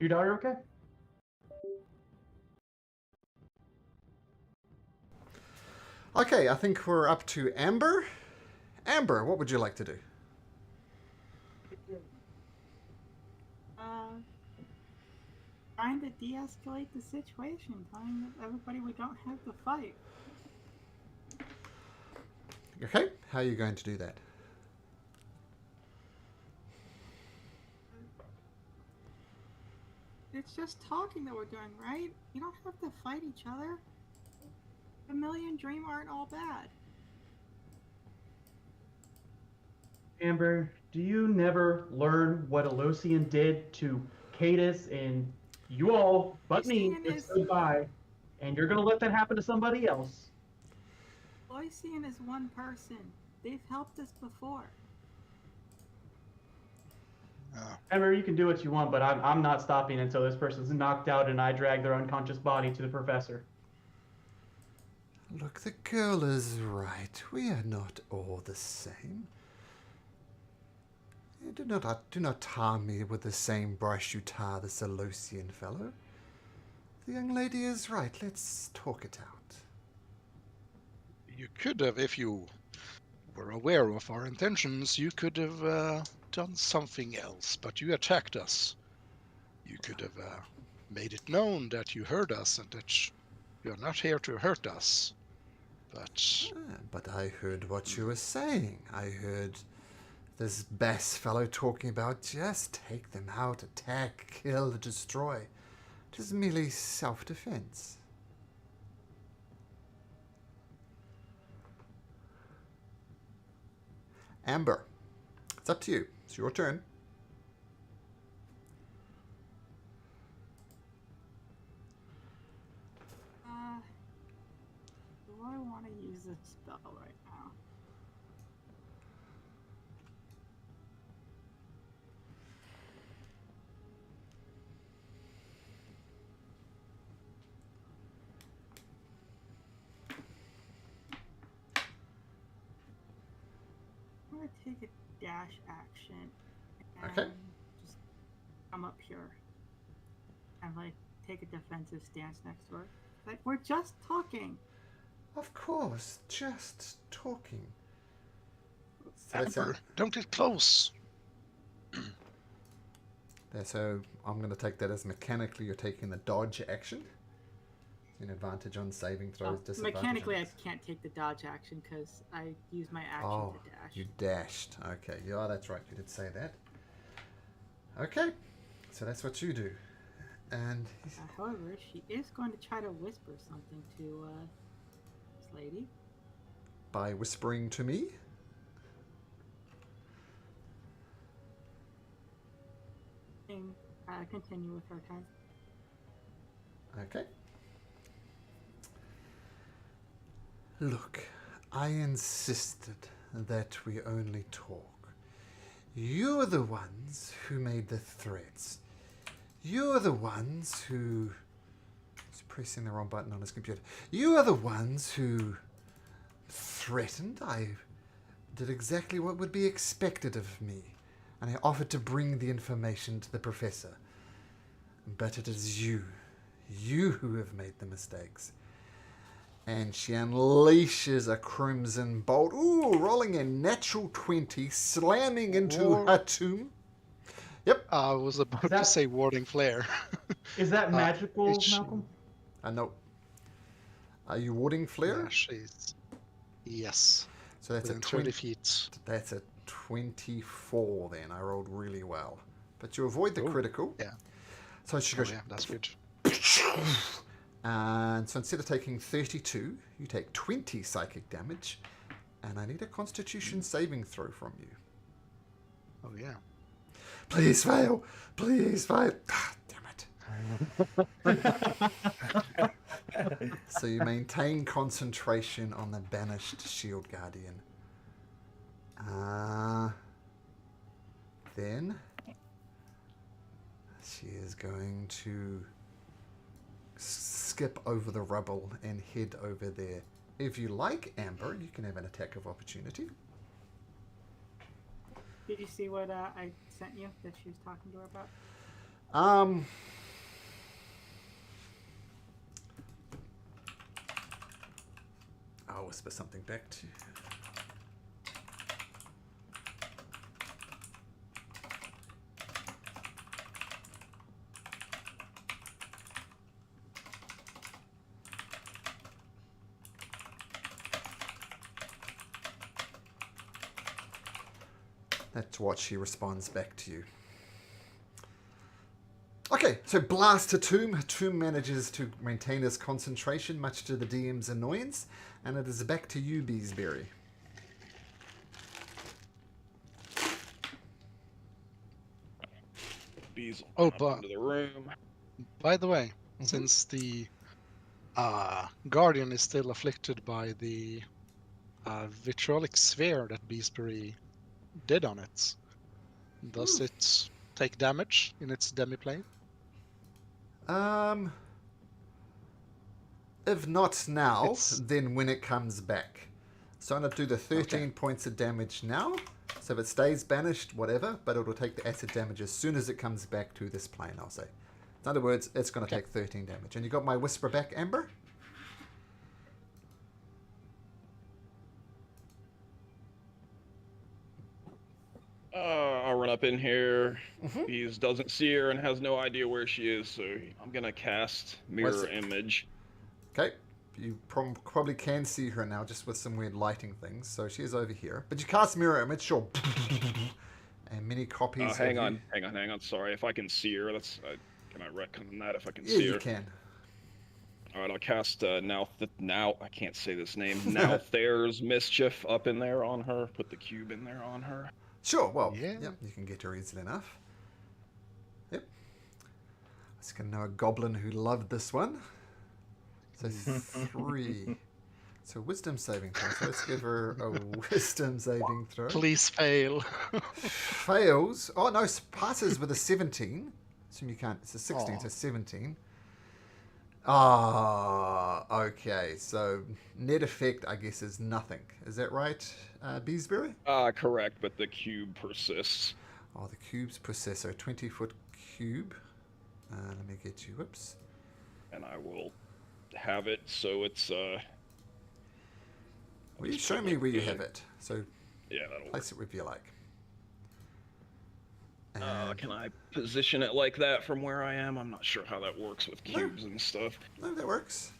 Your daughter okay? Okay, I think we're up to Amber. Amber, what would you like to do? Uh, Trying to de-escalate the situation, telling everybody we don't have to fight. Okay, how are you going to do that? It's just talking that we're doing, right? You don't have to fight each other. A million dream aren't all bad. Amber, do you never learn what Elosian did to Cadus and you all, but me, Loisian just is stood by, and you're gonna let that happen to somebody else? Loisian is one person. They've helped us before. Uh, Amber, you can do what you want, but I'm not stopping until this person's knocked out and I drag their unconscious body to the professor. Look, the girl is right. We are not all the same. Do not tar me with the same brush you tar the Selosian fellow. The young lady is right. Let's talk it out. you could have, if you were aware of our intentions, you could have done something else, but you attacked us. You could have made it known that you heard us and that you're not here to hurt us. But But I heard what you were saying. I heard this Bass fellow talking about just take them out, attack, kill, destroy. It is merely self-defense. Amber, it's up to you. It's your turn. Uh, do I want to use this spell right now? I'm gonna take a dash action and Okay. just come up here and like take a defensive stance next to her. Like we're just talking. Of course, just talking. So Amber, don't get close. so I'm going to take that as mechanically you're taking the dodge action. An advantage on saving throws, disadvantage. Mechanically, on... I can't take the dodge action because I use my action Oh, to dash. you dashed. Okay, yeah, that's right. You did say that. Okay, so that's what you do. And However, she is going to try to whisper something to this lady. by whispering to me, And continue with her turn. okay. Look, I insisted that we only talk. You're the ones who made the threats. You're the ones who... He's pressing the wrong button on his computer. You are the ones who threatened. I did exactly what would be expected of me, and I offered to bring the information to the professor. But it is you who have made the mistakes. And she unleashes a crimson bolt. Ooh, rolling a natural 20, slamming into her tomb. Yep. I was about that- to say warding flare. Is that magical, Is she- Malcolm? No. Are you warding flare? Yeah, she's... Yes, So that's within a 30 feet. That's a 24 then. I rolled really well. But you avoid the Oh, critical. yeah. So she Oh, goes... yeah, that's good. And so instead of taking 32, you take 20 psychic damage. And I need a constitution saving throw from you. Oh, yeah. Please fail. Please fail. Ah, damn it. So you maintain concentration on the banished shield guardian. Then she is going to skip over the rubble and head over there. If you like, Amber, you can have an attack of opportunity. Did you see what I sent you that she was talking to her about? Um. I'll whisper something back to you. That's what she responds back to you. Okay, so blast Hatum. Hatum manages to maintain his concentration, much to the DM's annoyance, and it is back to you, Beesbury. Bees will Oh, come but- up into the room. By the way, since the Guardian is still afflicted by the vitriolic sphere that Beesbury did on it, does it take damage in its demiplane? If not now, It's- then when it comes back. So I'm going to do the 13 points of damage now. So if it stays banished, whatever, but it'll take the acid damage as soon as it comes back to this plane, I'll say. In other words, it's going to take 13 damage. And you got my whisper back, Amber? I'll run up in here. Bees doesn't see her and has no idea where she is, so I'm gonna cast Mirror Image. Okay. You probably can see her now, just with some weird lighting things. So she is over here. But you cast Mirror Image, sure. And many copies Hang of on, you. hang on. Sorry, if I can see her, that's can I retcon that if I can Yeah, see you her? can. All right, I'll cast now I can't say this name. Now Thayer's Mischief up in there on her. Put the cube in there on her. Sure, well, Yeah. yep, you can get her easily enough. Yep. Let's get to know a goblin who loved this one. So 3. So wisdom saving throw. So let's give her a wisdom saving throw. Please fail. Fails. Oh no, passes with a 17. Assume you can't. It's a 16 to 17. Ah, okay. So net effect, I guess, is nothing. Is that right, Beesbury? Correct, but the cube persists. Oh, the cube's processor. 20-foot cube. Let me get you. Whoops. And I will have it so it's Will you show me where you have it? So yeah, that'll place it wherever you like. can I position it like that from where I am? I'm not sure how that works with cubes and stuff. No, that works.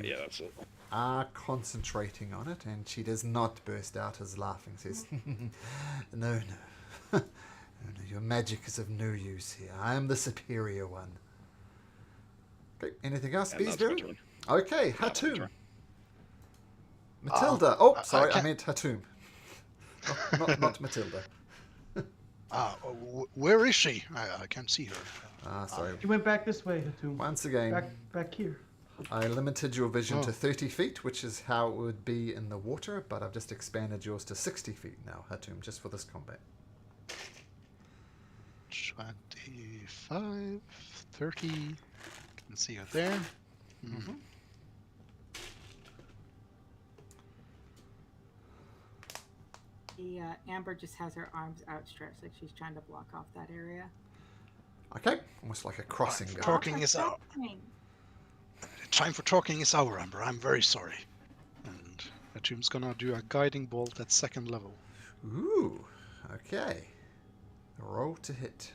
Yeah, that's it. Are concentrating on it, and she does not burst out as laughing. Says, "No, no, no, no. Your magic is of no use here. I am the superior one." Okay. Anything else, And that's my Beesbury? turn. Okay, That's my Hatum. turn. Matilda. Oh, I sorry, I can't- meant Hatum. Not Matilda. Where is she? I can't see her. Sorry. You went back this way, Hatum. Once again, Back here. I limited your vision Oh. to 30 feet, which is how it would be in the water, but I've just expanded yours to 60 feet now, Hatum, just for this combat. 25, 30. Can see her there. Mm-hmm. The Amber just has her arms outstretched, like she's trying to block off that area. Okay, almost like a crossing guard. Talking Oh, is out. something. Time for talking is over, Amber. I'm very sorry. And Atum's gonna do a guiding bolt at 2nd level. Ooh, okay. Roll to hit.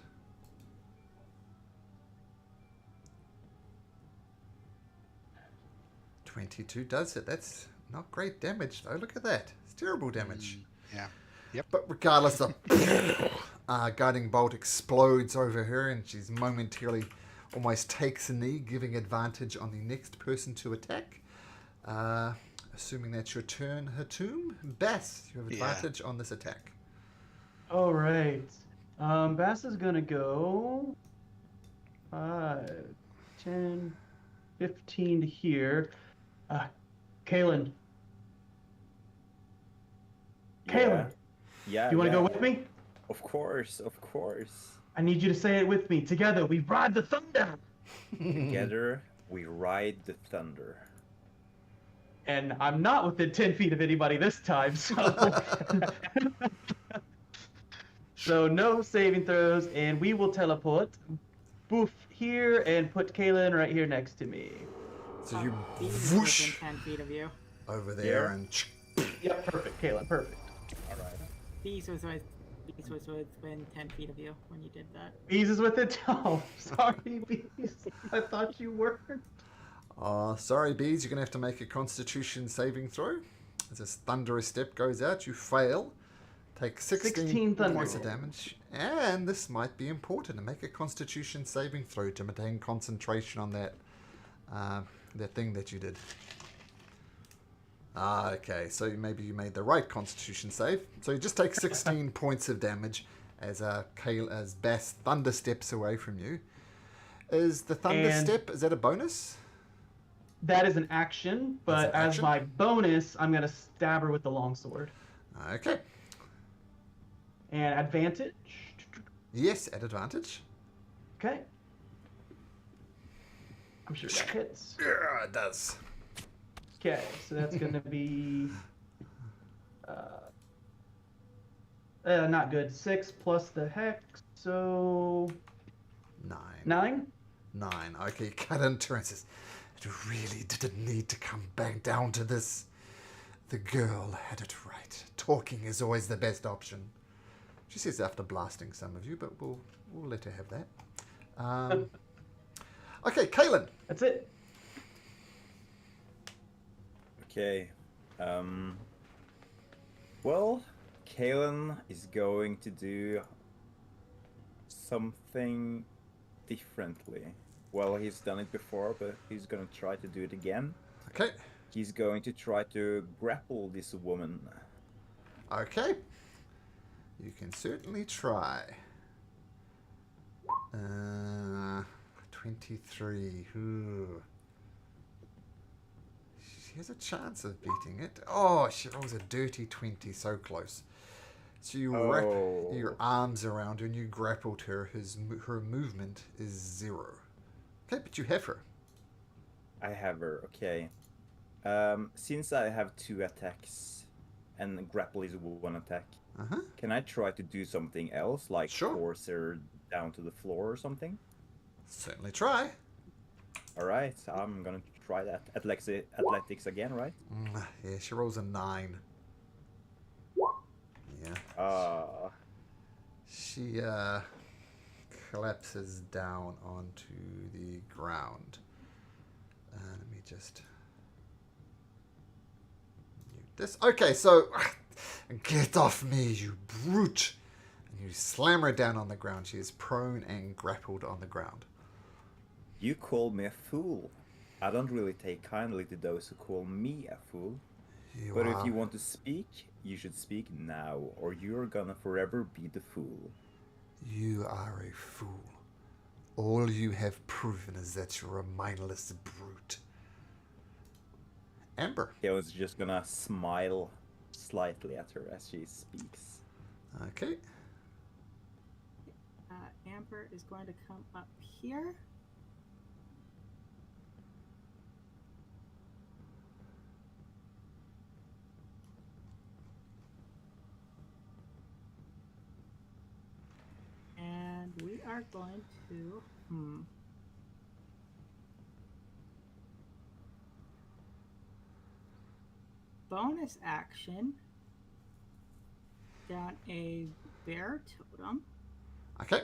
$22 does it. That's not great damage, though. Look at that. It's terrible damage. Yeah. But regardless, the guiding bolt explodes over her, and she's momentarily almost takes a knee, giving advantage on the next person to attack. Assuming that's your turn, Hatum. Bass, you have Yeah. advantage on this attack. All right. Bass is gonna go 5, 10, 15 to here. Kalen. Kalen, Yeah. do you want to yeah. go with me? Of course, of course. I need you to say it with me. Together, we ride the thunder. Together, we ride the thunder. And I'm not within 10 feet of anybody this time, so... So no saving throws, and we will teleport boof here and put Kaylin right here next to me. So you Bees is within whoosh 10 feet of you. over there Here? and Yep, perfect, Kaylin, perfect. All right. Bees was within 10 feet of you when you did that. Bees is with it. Oh, sorry, Bees. I thought you were. sorry, bees, you're going to have to make a constitution saving throw. As this thunderous step goes out, you fail. Take 16 thunder points of damage. damage. And this might be important to make a constitution saving throw to maintain concentration on that thing that you did. Okay, so maybe you made the right constitution save. So you just take 16 points of damage as as Bass thunder steps away from you. Is the thunder And- step, is that a bonus? That is an action, but an as action? my bonus, I'm gonna stab her with the longsword. Okay. And advantage. Yes, at advantage. Okay. I'm sure that hits. Yeah, it does. Okay, so that's gonna be not good. 6 plus the hex, so 9. 9. Okay, Catelyn turns and says, it really didn't need to come back down to this. The girl had it right. Talking is always the best option. She says after blasting some of you, but we'll let her have that. Okay, Kaylin. That's it. Okay. Well, Kalen is going to do something differently. Well, he's done it before, but he's going to try to do it again. Okay. He's going to try to grapple this woman. Okay. You can certainly try. 23. Ooh. She has a chance of beating it. Oh, she rolls a dirty 20. So close. So you wrap your arms around her and you grappled her. Her movement is 0. Okay, but you have her. I have her, okay. Since I have 2 attacks and grapple is 1 attack, can I try to do something else, like Sure. force her down to the floor or something? Certainly try. Alright, I'm gonna try that. Athletics again, right? Yeah, she rolls a 9. Yeah. She collapses down onto the ground. Let me just mute this. Okay, so get off me, you brute! And you slam her down on the ground. She is prone and grappled on the ground. You call me a fool. I don't really take kindly to those who call me a fool. But if you want to speak, you should speak now, or you're gonna forever be the fool. You are a fool. All you have proven is that you're a mindless brute. Amber. I was just gonna smile slightly at her as she speaks. Okay. Amber is going to come up here. And we are going to, bonus action down a bear totem. Okay.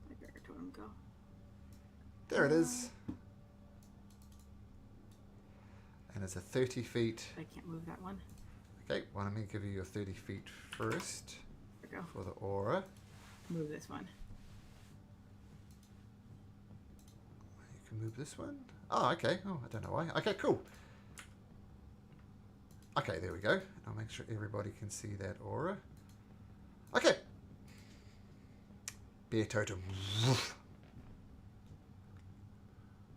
Where'd the bear totem go? There it is. And it's a 30 feet. I can't move that one. Okay, well, let me give you your 30 feet first There we go. for the aura. Move this one. You can move this one. Oh, okay. Oh, I don't know why. Okay, cool. Okay, there we go. I'll make sure everybody can see that aura. Okay. Bear totem. Woof.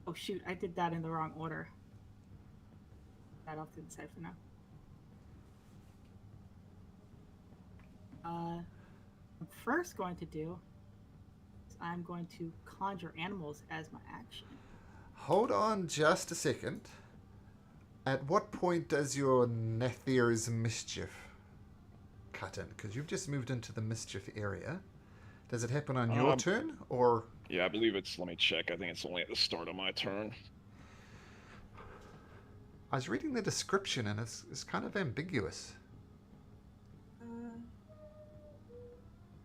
Oh shoot, I did that in the wrong order. That off to the side for now. I'm first going to do is I'm going to conjure animals as my action. Hold on just a second. At what point does your Nathir's mischief cut in? Because you've just moved into the mischief area. Does it happen on your turn, or? Yeah, I believe it's. Let me check. I think it's only at the start of my turn. I was reading the description, and it's kind of ambiguous.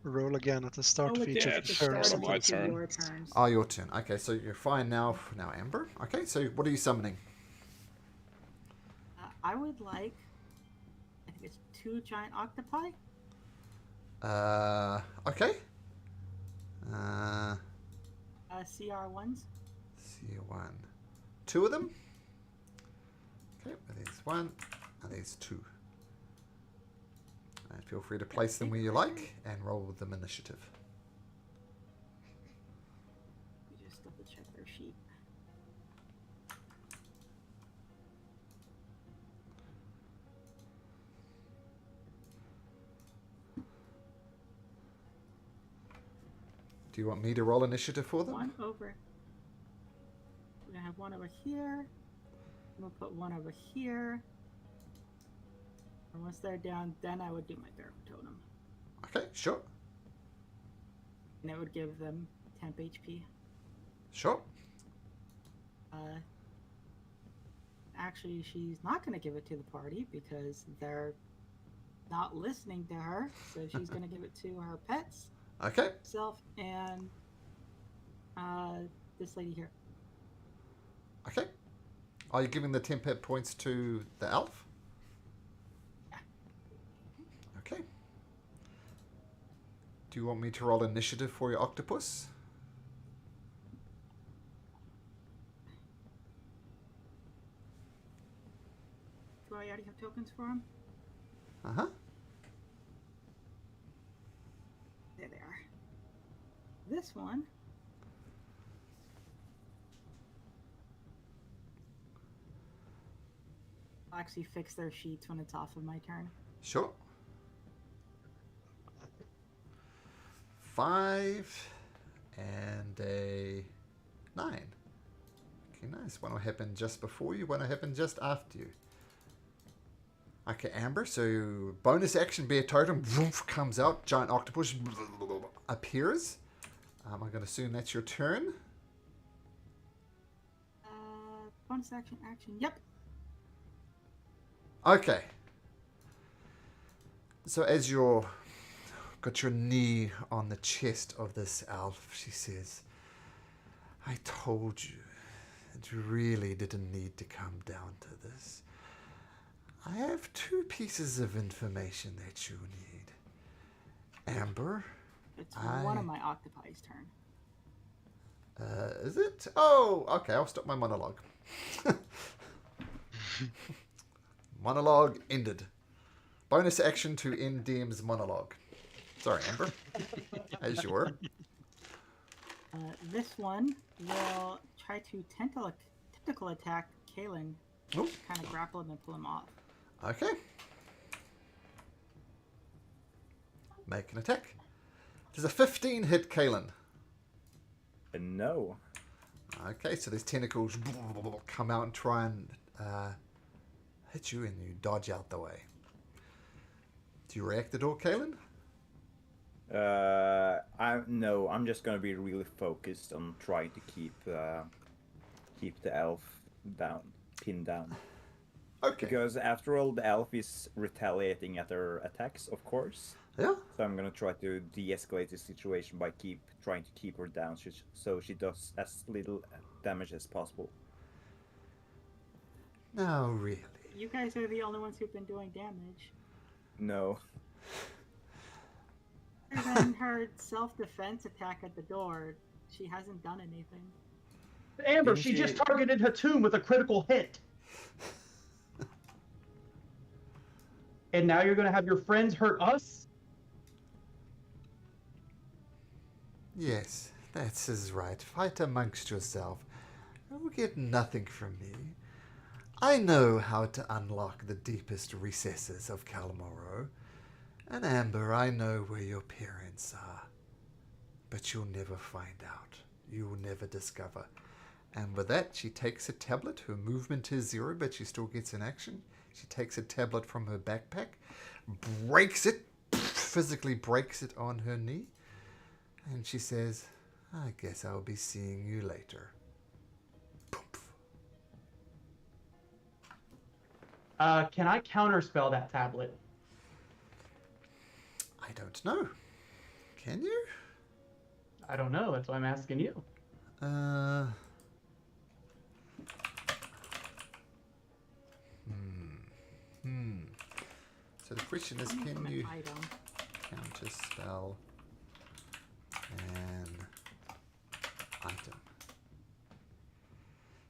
Roll again at the start of each yeah, of it's the the turns. start of my turn. Your turns. Oh, your turn. Okay, so you're fine now. Now, Amber. Okay, so what are you summoning? I would like. I think it's 2 giant octopi. Okay. CR1s. C1. 2 of them? Okay, there's 1, and there's 2. And feel free to place them where you like, and roll with them initiative. We just double check their sheet. Do you want me to roll initiative for them? 1 over. We're gonna have 1 over here. We'll put 1 over here. And once they're down, then I would do my Baron Totem. Okay, sure. And it would give them temp HP. Sure. Actually, she's not going to give it to the party because they're not listening to her. So she's going to give it to her pets, Okay. self, and this lady here. Okay. Are you giving the 10 hit points to the elf? Yeah. Okay. Do you want me to roll initiative for your octopus? Do I already have tokens for him? Uh-huh. There they are. This one. I'll actually fix their sheets when it's off of my turn. Sure. 5 and a 9. Okay, nice. One will happen just before you, one will happen just after you. Okay, Amber, so bonus action, bear totem, woof, comes out, giant octopus appears. I'm going to assume that's your turn. Bonus action, action. Yep. Okay. So as you're got your knee on the chest of this elf, she says, I told you it really didn't need to come down to this. I have 2 pieces of information that you need. Amber, It's one of my octopi's turn. is it? Oh, okay, I'll stop my monologue. Monologue ended. Bonus action to end DM's monologue. Sorry, Amber. As you were. This one will try to tentacle attack Kalen. Oh. Kind of grapple him and pull him off. Okay. Make an attack. Does a 15 hit Kalen? No. Okay, so these tentacles come out and try and hit you, and you dodge out the way. Do you react at all, Kalen? I'm just gonna be really focused on trying to keep the elf pinned down. Okay. Because after all, the elf is retaliating at her attacks, of course. Yeah. So I'm gonna try to de-escalate the situation by trying to keep her down, so she does as little damage as possible. No, really. You guys are the only ones who've been doing damage. No. Other than her self-defense attack at the door, she hasn't done anything. Amber, Didn't she just she- targeted Hatum with a critical hit. And now you're going to have your friends hurt us? Yes, that's right. Fight amongst yourself. You'll get nothing from me. I know how to unlock the deepest recesses of Kalamoro. And Amber, I know where your parents are. But you'll never find out. You'll never discover. And with that, she takes a tablet. Her movement is 0, but she still gets an action. She takes a tablet from her backpack, breaks it, physically breaks it on her knee, And she says, I guess I'll be seeing you later. Poof. Can I counterspell that tablet? I don't know. Can you? I don't know. That's why I'm asking you. So the question is, can you counterspell an item?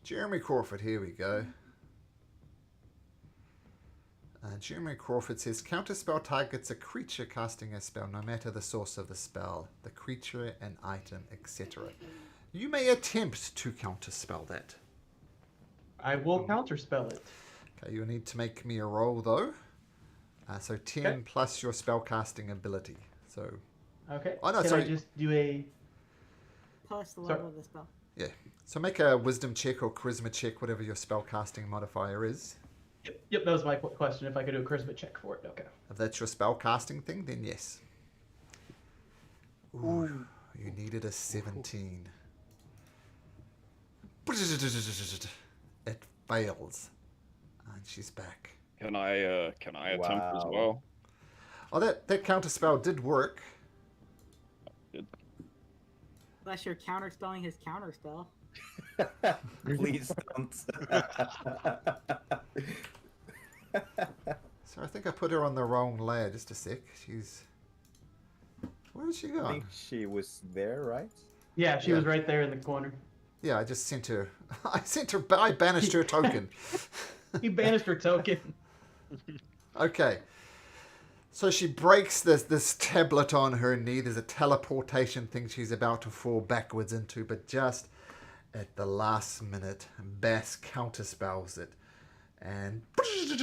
Jeremy Crawford, here we go. Jeremy Crawford says, counterspell targets a creature casting a spell, no matter the source of the spell, the creature, an item, etc. You may attempt to counterspell that. I will counterspell it. Okay, you'll need to make me a roll, though. So 10 plus your spellcasting ability. So. Okay. Oh, no, Can sorry. I just do a... Plus the level of the spell. Yeah. So make a wisdom check or charisma check, whatever your spellcasting modifier is. Yep, that was my question. If I could do a charisma check for it. Okay. If that's your spellcasting thing, then yes. Ooh, you needed a 17. It fails. And she's back. Can I attempt as Wow. well? Oh, that counterspell did work. Unless you're counterspelling his counterspell. Please don't. So I think I put her on the wrong layer. Just a sec. She's... Where is she I going? think she was there, right? Yeah, she was right there in the corner. Yeah, I just sent her... I banished her token. You banished her token. Okay. So she breaks this tablet on her knee. There's a teleportation thing she's about to fall backwards into, but just at the last minute, Bass counterspells it. And you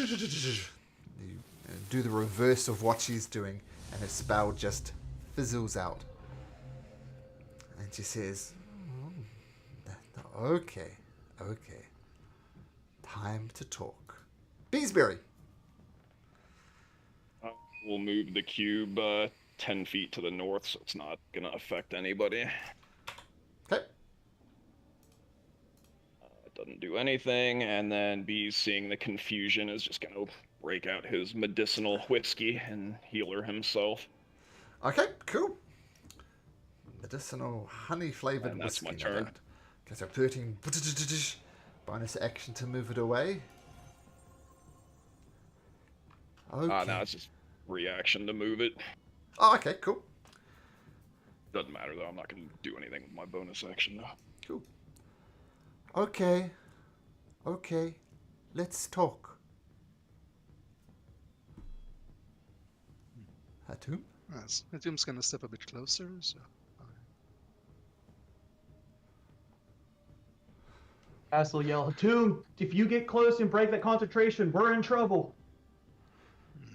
do the reverse of what she's doing, and her spell just fizzles out. And she says, okay. Time to talk. Beesbury. We'll move the cube 10 feet to the north, so it's not gonna affect anybody. Okay. It doesn't do anything, and then B's seeing the confusion is just gonna break out his medicinal whiskey and healer himself. Okay, cool. Medicinal honey-flavored And that's whiskey. my turn. Okay, so 13. Bonus action to move it away. Okay. Now it's just reaction to move it. Oh, okay, cool. Doesn't matter though, I'm not gonna do anything with my bonus action though. Cool. Okay. Let's talk. Hatum? Yes, Hatum's gonna step a bit closer, so... Bass will yell, Hatum, if you get close and break that concentration, we're in trouble.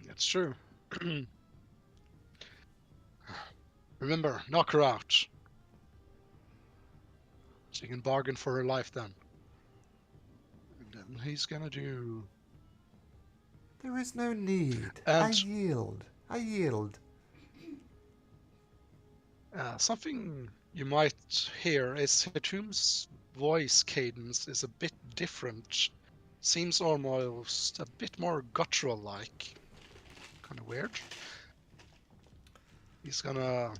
That's true. Remember, knock her out. So you can bargain for her life then. And then he's gonna do... There is no need. And- I yield. Something you might hear is Hatum's voice cadence is a bit different. Seems almost a bit more guttural-like. Kind of weird. He's gonna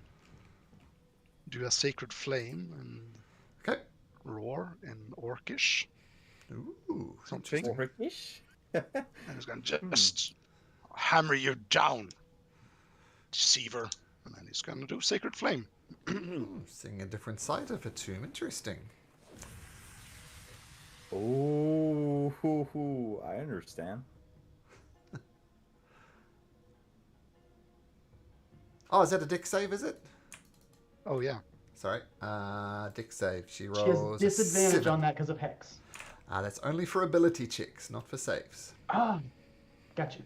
do a sacred flame and Okay. roar in Orcish. Ooh, Something. Orcish? And he's gonna just hammer you down, deceiver. And then he's gonna do sacred flame. seeing a different side of Hatum. Interesting. Oh, I understand. Oh, is that a dick save, is it? Oh yeah. Sorry. Dick save. She She rolls has a disadvantage 7. on that because of Hex. That's only for ability checks, not for saves. Ah, got you.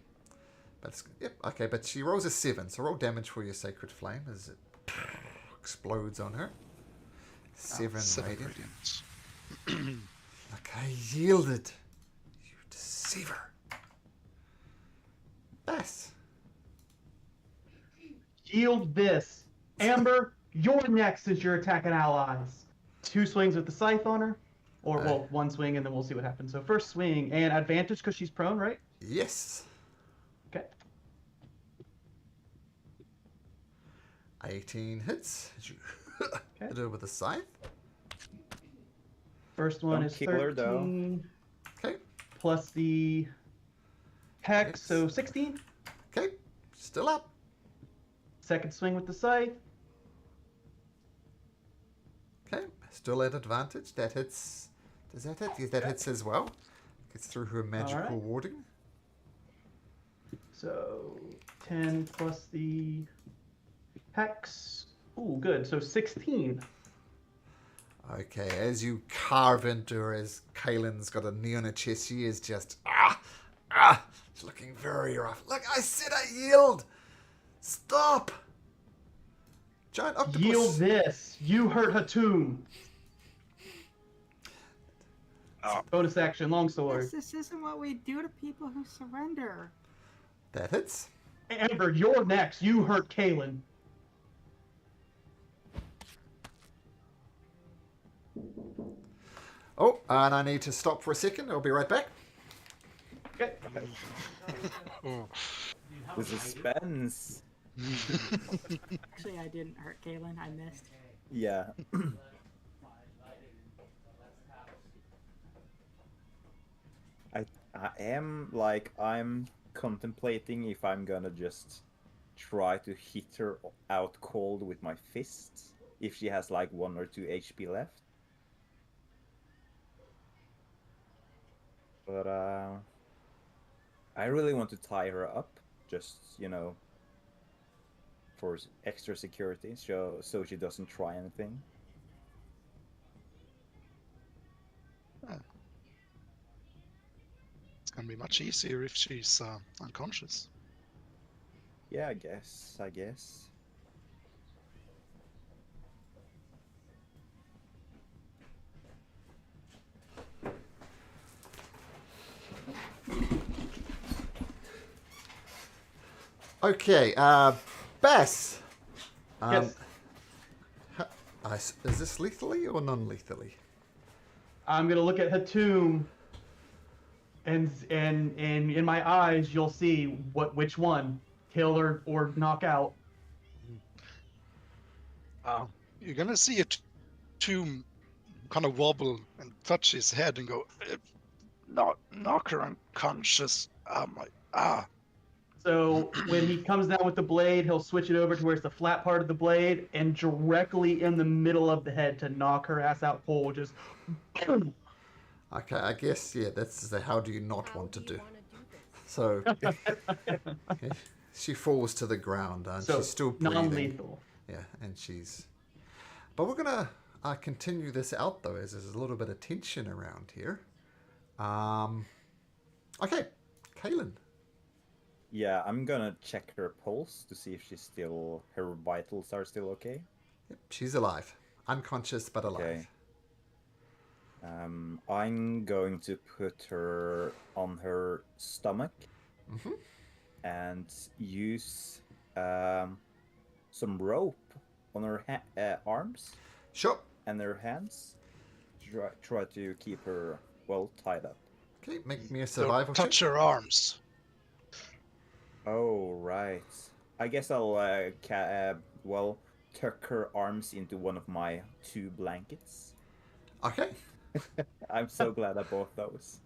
But yep, okay, but she rolls a 7, so roll damage for your sacred flame as it explodes on her. 7 radiant. radiant. Okay, yielded. You deceiver. Bass. Yield this. Amber, you're next since you're attacking allies. 2 swings with the scythe on her. Or, well, 1 swing, and then we'll see what happens. So first swing, and advantage because she's prone, right? Yes. Okay. 18 hits. Okay. Do it with a scythe. First one Don't is kill her, though. 13 Okay. plus the hex, Hex. so 16. Okay. Still up. Second swing with the scythe. Okay. Still at advantage. That hits. Does that hit? Yes, that hits as well. Gets through her magical Alright. warding. So 10 plus the hex. Ooh, good. So 16. Okay, as you carve into her, as Kaylin's got a knee on her chest, she is just she's looking very rough. Look, I said I yield. Stop. Giant octopus. Yield this. You hurt Hatum. Bonus action, longsword. This isn't what we do to people who surrender. That hits. Amber, you're next. You hurt Kaylin. Oh, and I need to stop for a second. I'll be right back. Okay. The suspense. Actually, I didn't hurt Kaylin. I missed. Yeah. I'm contemplating if I'm gonna just try to hit her out cold with my fists if she has like 1 or 2 HP left. But I really want to tie her up, just, for extra security, so she doesn't try anything. It's gonna be much easier if she's unconscious. Yeah, I guess. Okay, Bess. Yes. Is this lethally or non-lethally? I'm gonna look at Hatum, and in my eyes you'll see which one, kill or knock out. You're gonna see it Tomb kind of wobble and touch his head and go, knock her unconscious. So when he comes down with the blade, he'll switch it over to where it's the flat part of the blade, and directly in the middle of the head to knock her ass out cold. Just Okay, I guess, yeah, that's the how do you not want to do. So, okay, she falls to the ground, and so she's still breathing. non-lethal. Yeah, and she's... But we're going to continue this out, though, as there's a little bit of tension around here. Okay, Kaylin. Yeah, I'm gonna check her pulse to see if her vitals are still okay. Yep, she's alive. Unconscious, but alive. Okay. I'm going to put her on her stomach and use some rope on her arms Sure. and her hands. Try to keep her well tied up. Okay, make me a survival Don't touch check. her arms. Oh, right. I guess I'll tuck her arms into one of my 2 blankets. Okay. I'm so glad I bought those.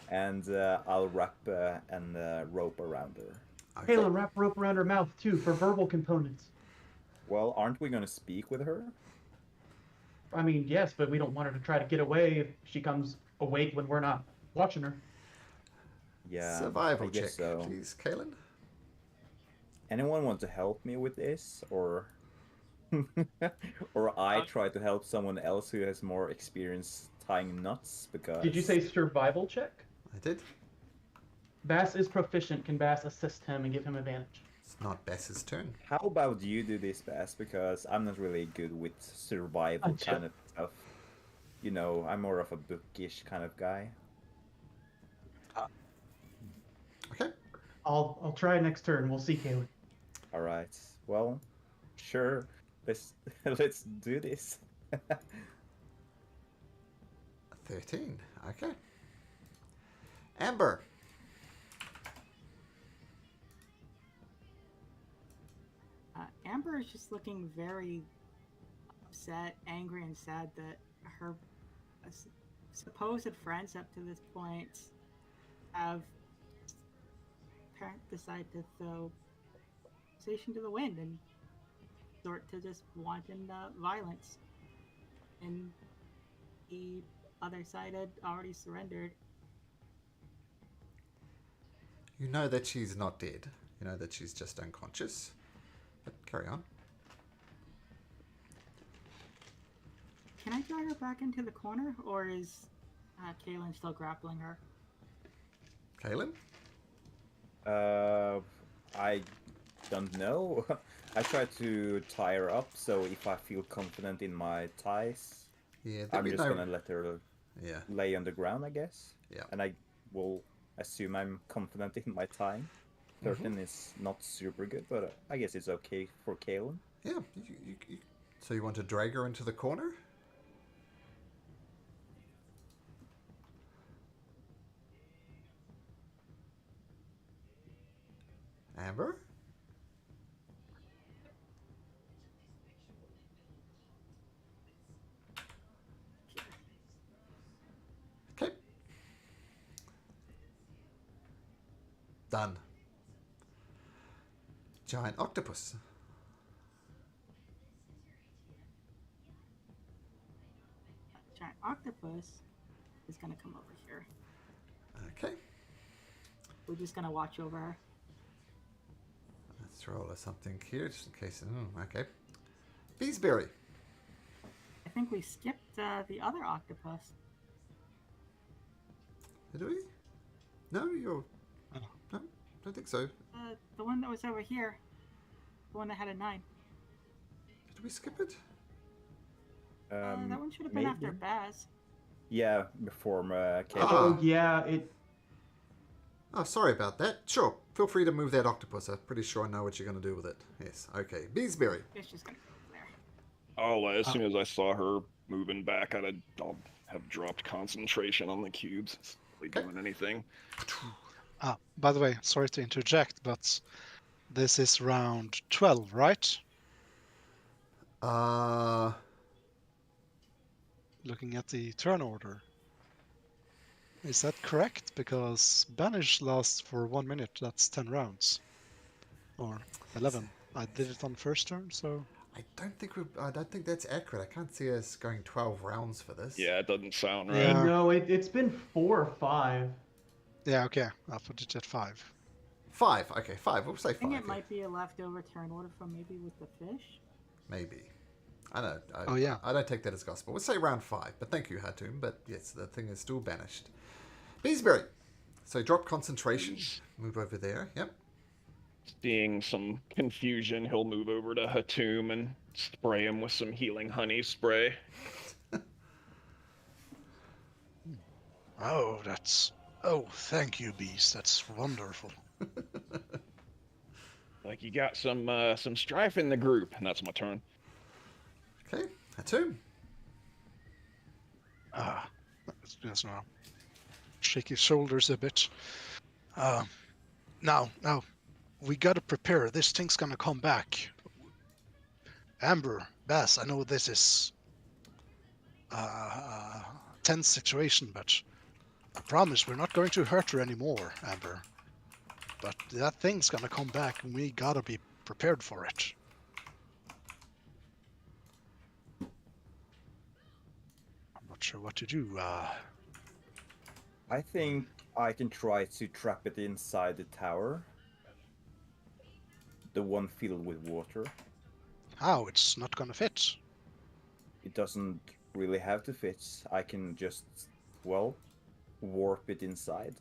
And I'll wrap a rope around her. Okay. Kaylin, wrap rope around her mouth too for verbal components. Well, aren't we going to speak with her? I mean, yes, but we don't want her to try to get away if she comes awake when we're not watching her. Yeah, Survival I guess check, so. please, Kaylin. Anyone want to help me with this, or or I try to help someone else who has more experience tying knots? Because Did you say survival check? I did. Bass is proficient. Can Bass assist him and give him advantage? It's not Bess's turn. how about you do this, Bass? Because I'm not really good with survival Gotcha. kind of stuff. I'm more of a bookish kind of guy. Okay. I'll try next turn. We'll see, Kaylin. All right. Well, sure. let's do this. 13. Okay. Amber. Amber is just looking very upset, angry, and sad that her supposed friends up to this point have decided to throw station to the wind and resort to just wanton violence. And the other side had already surrendered. You know that she's not dead. You know that she's just unconscious. But carry on. Can I drag her back into the corner, or is Kaylin still grappling her? Kaylin? I don't know. I try to tie her up, so if I feel confident in my ties, Yeah, I'm just gonna let her lay on the ground, I guess. Yeah. And I will assume I'm confident in my tying. 13 is not super good, but I guess it's okay for Kaylin. Yeah. So you want to drag her into the corner? Amber? Okay. Done. Giant octopus. Giant octopus is gonna come over here. Okay. We're just gonna watch over her. Let's roll something here, just in case. Okay. Beesbury. I think we skipped the other octopus. Did we? No, you're... Oh. No, don't think so. The one that was over here. The one that had a 9. Did we skip it? That one should have been after Baz. Yeah, before Kaylin. Oh, yeah, it... Oh, sorry about that. Sure, feel free to move that octopus. I'm pretty sure I know what you're going to do with it. Yes, okay. Beesbury. It's just gonna go over there. As soon as I saw her moving back, I'll have dropped concentration on the cubes. It's not really doing anything. By the way, sorry to interject, but this is round 12, right? Looking at the turn order. Is that correct? Because Banish lasts for 1 minute, that's 10 rounds. Or 11. I did it on first turn, so... I don't think that's accurate. I can't see us going 12 rounds for this. Yeah, it doesn't sound right. Yeah. No, it's been 4 or 5. Yeah, okay. I'll put it at 5. 5. Okay, 5. We'll say 5. I think it might be a leftover turn order from maybe with the fish. Maybe. I know. Oh, yeah. I don't take that as gospel. We'll say round 5. But thank you, Hatum. But yes, the thing is still banished. Beesbury. So drop concentration. Move over there. Yep. Seeing some confusion, he'll move over to Hatum and spray him with some healing honey spray. Oh, thank you, Beast. That's wonderful. Like you got some strife in the group, and that's my turn. Okay. Hatum. Just now. Shake his shoulders a bit. Now, we gotta prepare. This thing's gonna come back. Amber, Bass, I know this is a tense situation, but I promise we're not going to hurt her anymore, Amber. But that thing's gonna come back, and we gotta be prepared for it. I'm not sure what to do. I think I can try to trap it inside the tower. The one filled with water. How? It's not gonna fit. It doesn't really have to fit. I can just, well, warp it inside.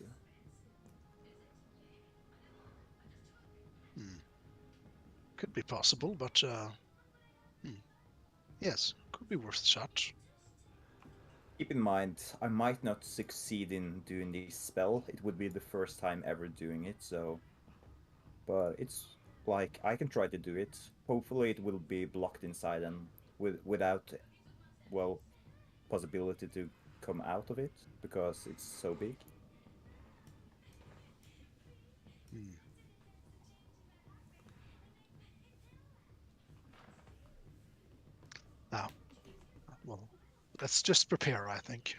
Could be possible, but yes, could be worth a shot. Keep in mind, I might not succeed in doing this spell. It would be the first time ever doing it, so... But it's like I can try to do it. Hopefully, it will be blocked inside and without, well, possibility to come out of it because it's so big. Hmm. Now, well, let's just prepare, I think.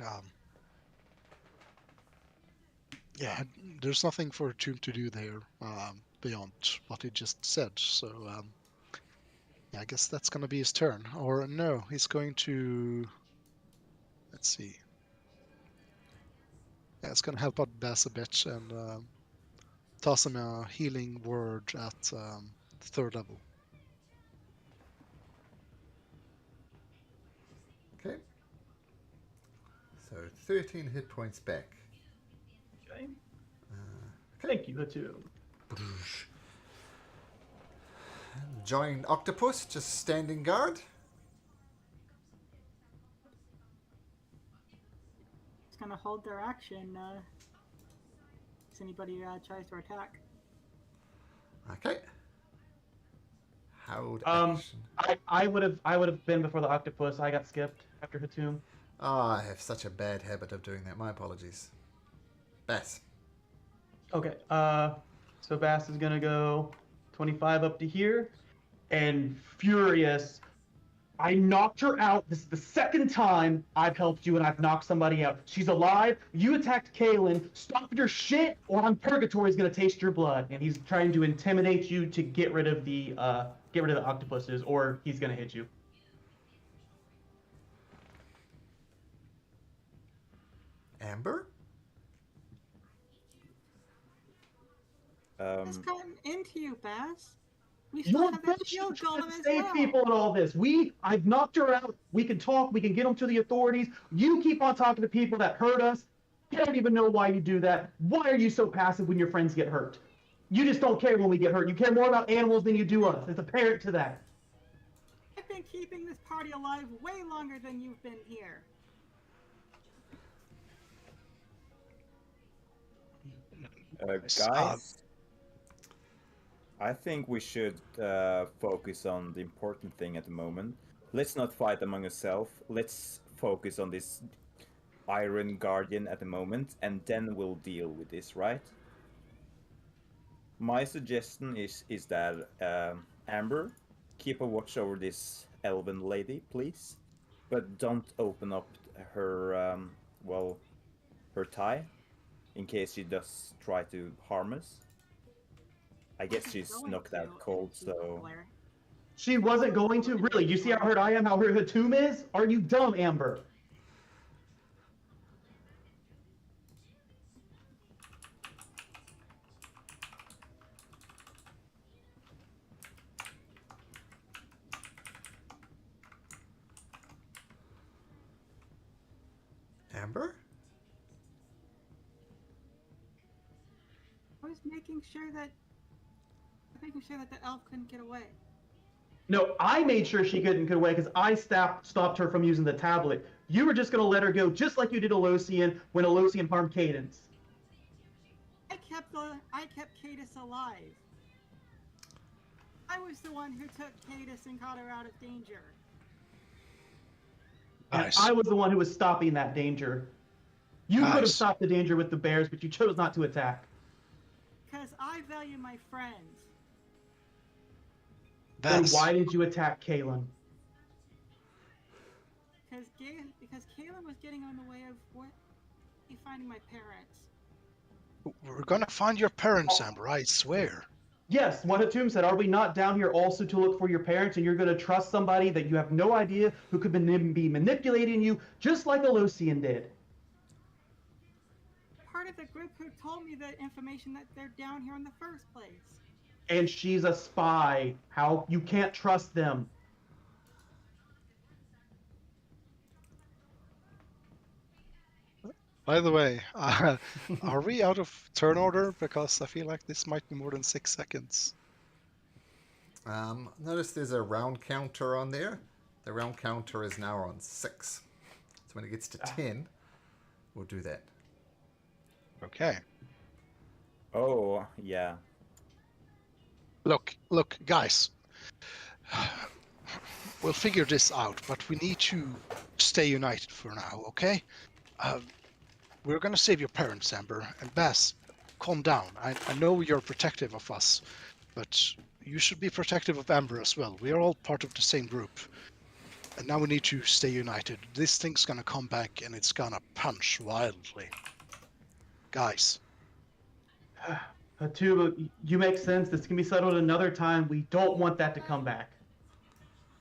Yeah, there's nothing for Tomb to do there beyond what he just said. So yeah, I guess that's gonna be his turn. Or no, he's going to. Let's see. Yeah, it's gonna help out Bass a bit and toss him a healing word at the third level. Okay. So 13 hit points back. Okay. Okay. Thank you, Hatum. Giant octopus just standing guard. It's gonna hold their action. If anybody tries to attack. Okay. Hold Um, action. I would have been before the octopus. I got skipped after Hatum. Oh, I have such a bad habit of doing that. My apologies. Bass. Okay. So Bass is gonna go 25 up to here, and furious. I knocked her out. This is the second time I've helped you and I've knocked somebody out. She's alive. You attacked Kaylin. Stop your shit, or I'm Purgatory's gonna taste your blood. And he's trying to intimidate you to get rid of the octopuses, or he's gonna hit you. Amber? It's gotten into you, Bass. We You're still have that bullshit shield trying golem to as save well. people and all this. I've knocked her out. We can talk. We can get them to the authorities. You keep on talking to people that hurt us. I don't even know why you do that. Why are you so passive when your friends get hurt? You just don't care when we get hurt. You care more about animals than you do us. It's apparent to that. I've been keeping this party alive way longer than you've been here. Guys, I think we should focus on the important thing at the moment. Let's not fight among ourselves. Let's focus on this Iron Guardian at the moment, and then we'll deal with this, right? My suggestion is that Amber, keep a watch over this elven lady, please, but don't open up her well, her tie, in case she does try to harm us. I guess she's knocked out cold, so. She wasn't going to. Really? You see how hurt I am? How hurt Hatum is? Are you dumb, Amber? Amber? I was making sure that the elf couldn't get away. No, I made sure she couldn't get away because I stopped her from using the tablet. You were just going to let her go, just like you did Elocian when Elocian harmed Cadence. I kept Cadus alive. I was the one who took Cadus and got her out of danger. Nice. And I was the one who was stopping that danger. You could have stopped the danger with the bears, but you chose not to attack. Because I value my friends. Then why did you attack Kaylin? Because Kaylin was getting on the way of finding my parents. We're gonna find your parents, Amber, I swear. Yes, what Hatum said. Are we not down here also to look for your parents, and you're going to trust somebody that you have no idea who could be manipulating you, just like Elocian did? Part of the group who told me the information that they're down here in the first place. And she's a spy. How you can't trust them. By the way, are we out of turn order? Because I feel like this might be more than 6 seconds. Notice there's a round counter on there. The round counter is now on 6. So when it gets to 10, we'll do that. Okay. Oh, yeah. Look, guys. We'll figure this out, but we need to stay united for now, okay? We're gonna save your parents, Amber. And Bass, calm down. I know you're protective of us, but you should be protective of Amber as well. We are all part of the same group. And now we need to stay united. This thing's gonna come back and it's gonna punch wildly. Guys. Tuba, you make sense. This can be settled another time. We don't want that to come back.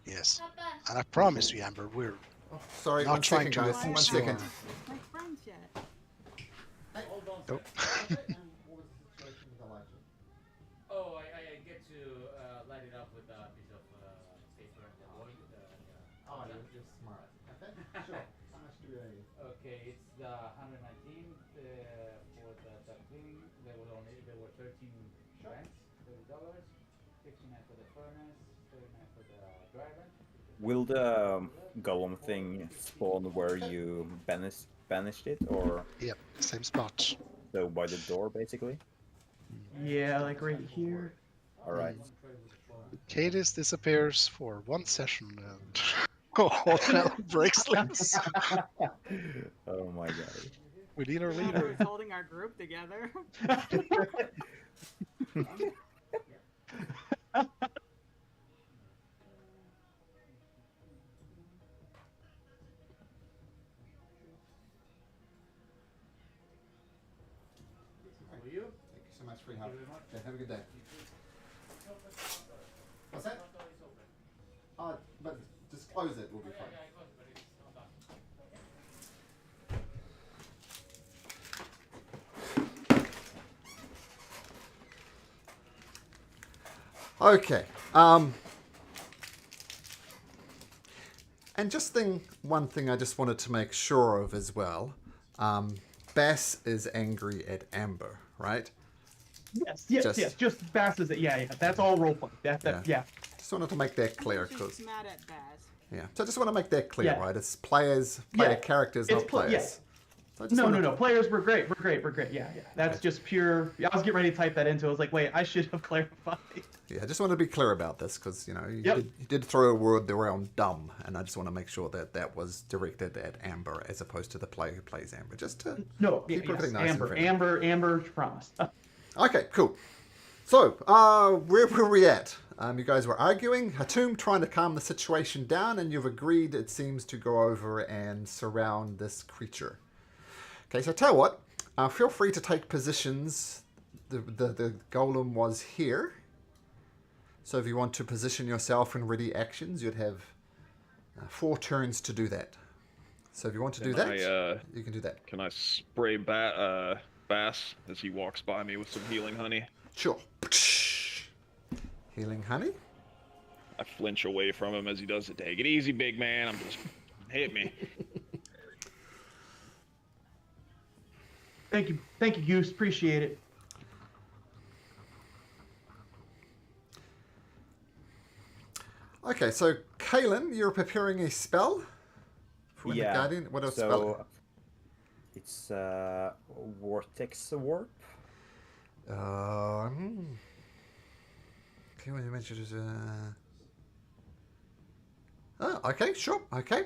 Yes. And I promise you, Amber, we're Oh, sorry, not one trying second, to guys. abuse 1 your... second. My friends yet. Nope. Oh, I get to light it up with a piece of paper and the wood. Oh, you're smart. Okay, sure. How much do we owe you? Okay, it's the 119 for the cleaning. There were 13 rents, $30, 59 for the furnace, 39 for the driver. Will the golem thing spawn where you banished it, or Yep, same spot. so by the door, basically? Yeah, like right here. All right. Cadis disappears for one session and all hell breaks loose. Oh my god. We need our Amber leader. is holding our group together. For you? Thank you so much for your help. Okay, have a good day. What's that? But just close it, we'll be fine. Okay. And one thing I just wanted to make sure of as well. Bass is angry at Amber, right? Yes. Just Bass is it. Yeah. That's all roleplay. Yeah. Just wanted to make that clear, She's because mad at Baz. So I just want to make that clear, Yeah. right? It's players, player characters, It's not players. yeah. So I just No. wanted- Players were great. Yeah. That's just pure. I was getting ready to type that into. I was like, wait, I should have clarified. Yeah, I just want to be clear about this because you Yep. did throw a word around "dumb," and I just want to make sure that that was directed at Amber as opposed to the player who plays Amber. Just to keep everything nice and fair. Amber, promise. Okay, cool. So, where were we at? You guys were arguing. Hatum trying to calm the situation down, and you've agreed, it seems, to go over and surround this creature. Okay, so tell you what. Feel free to take positions. The golem was here. So if you want to position yourself in ready actions, you'd have 4 turns to do that. So if you want to do that, you can do that. Can I spray Bass as he walks by me with some healing honey? Sure. Healing honey. I flinch away from him as he does it. Take it easy, big man. I'm just hit me. Thank you, Goose. Appreciate it. Okay, so Kaylin, you're preparing a spell for the Guardian. What a spell? It's Vortex Warp. Okay, when you mentioned it, oh, okay, sure, okay.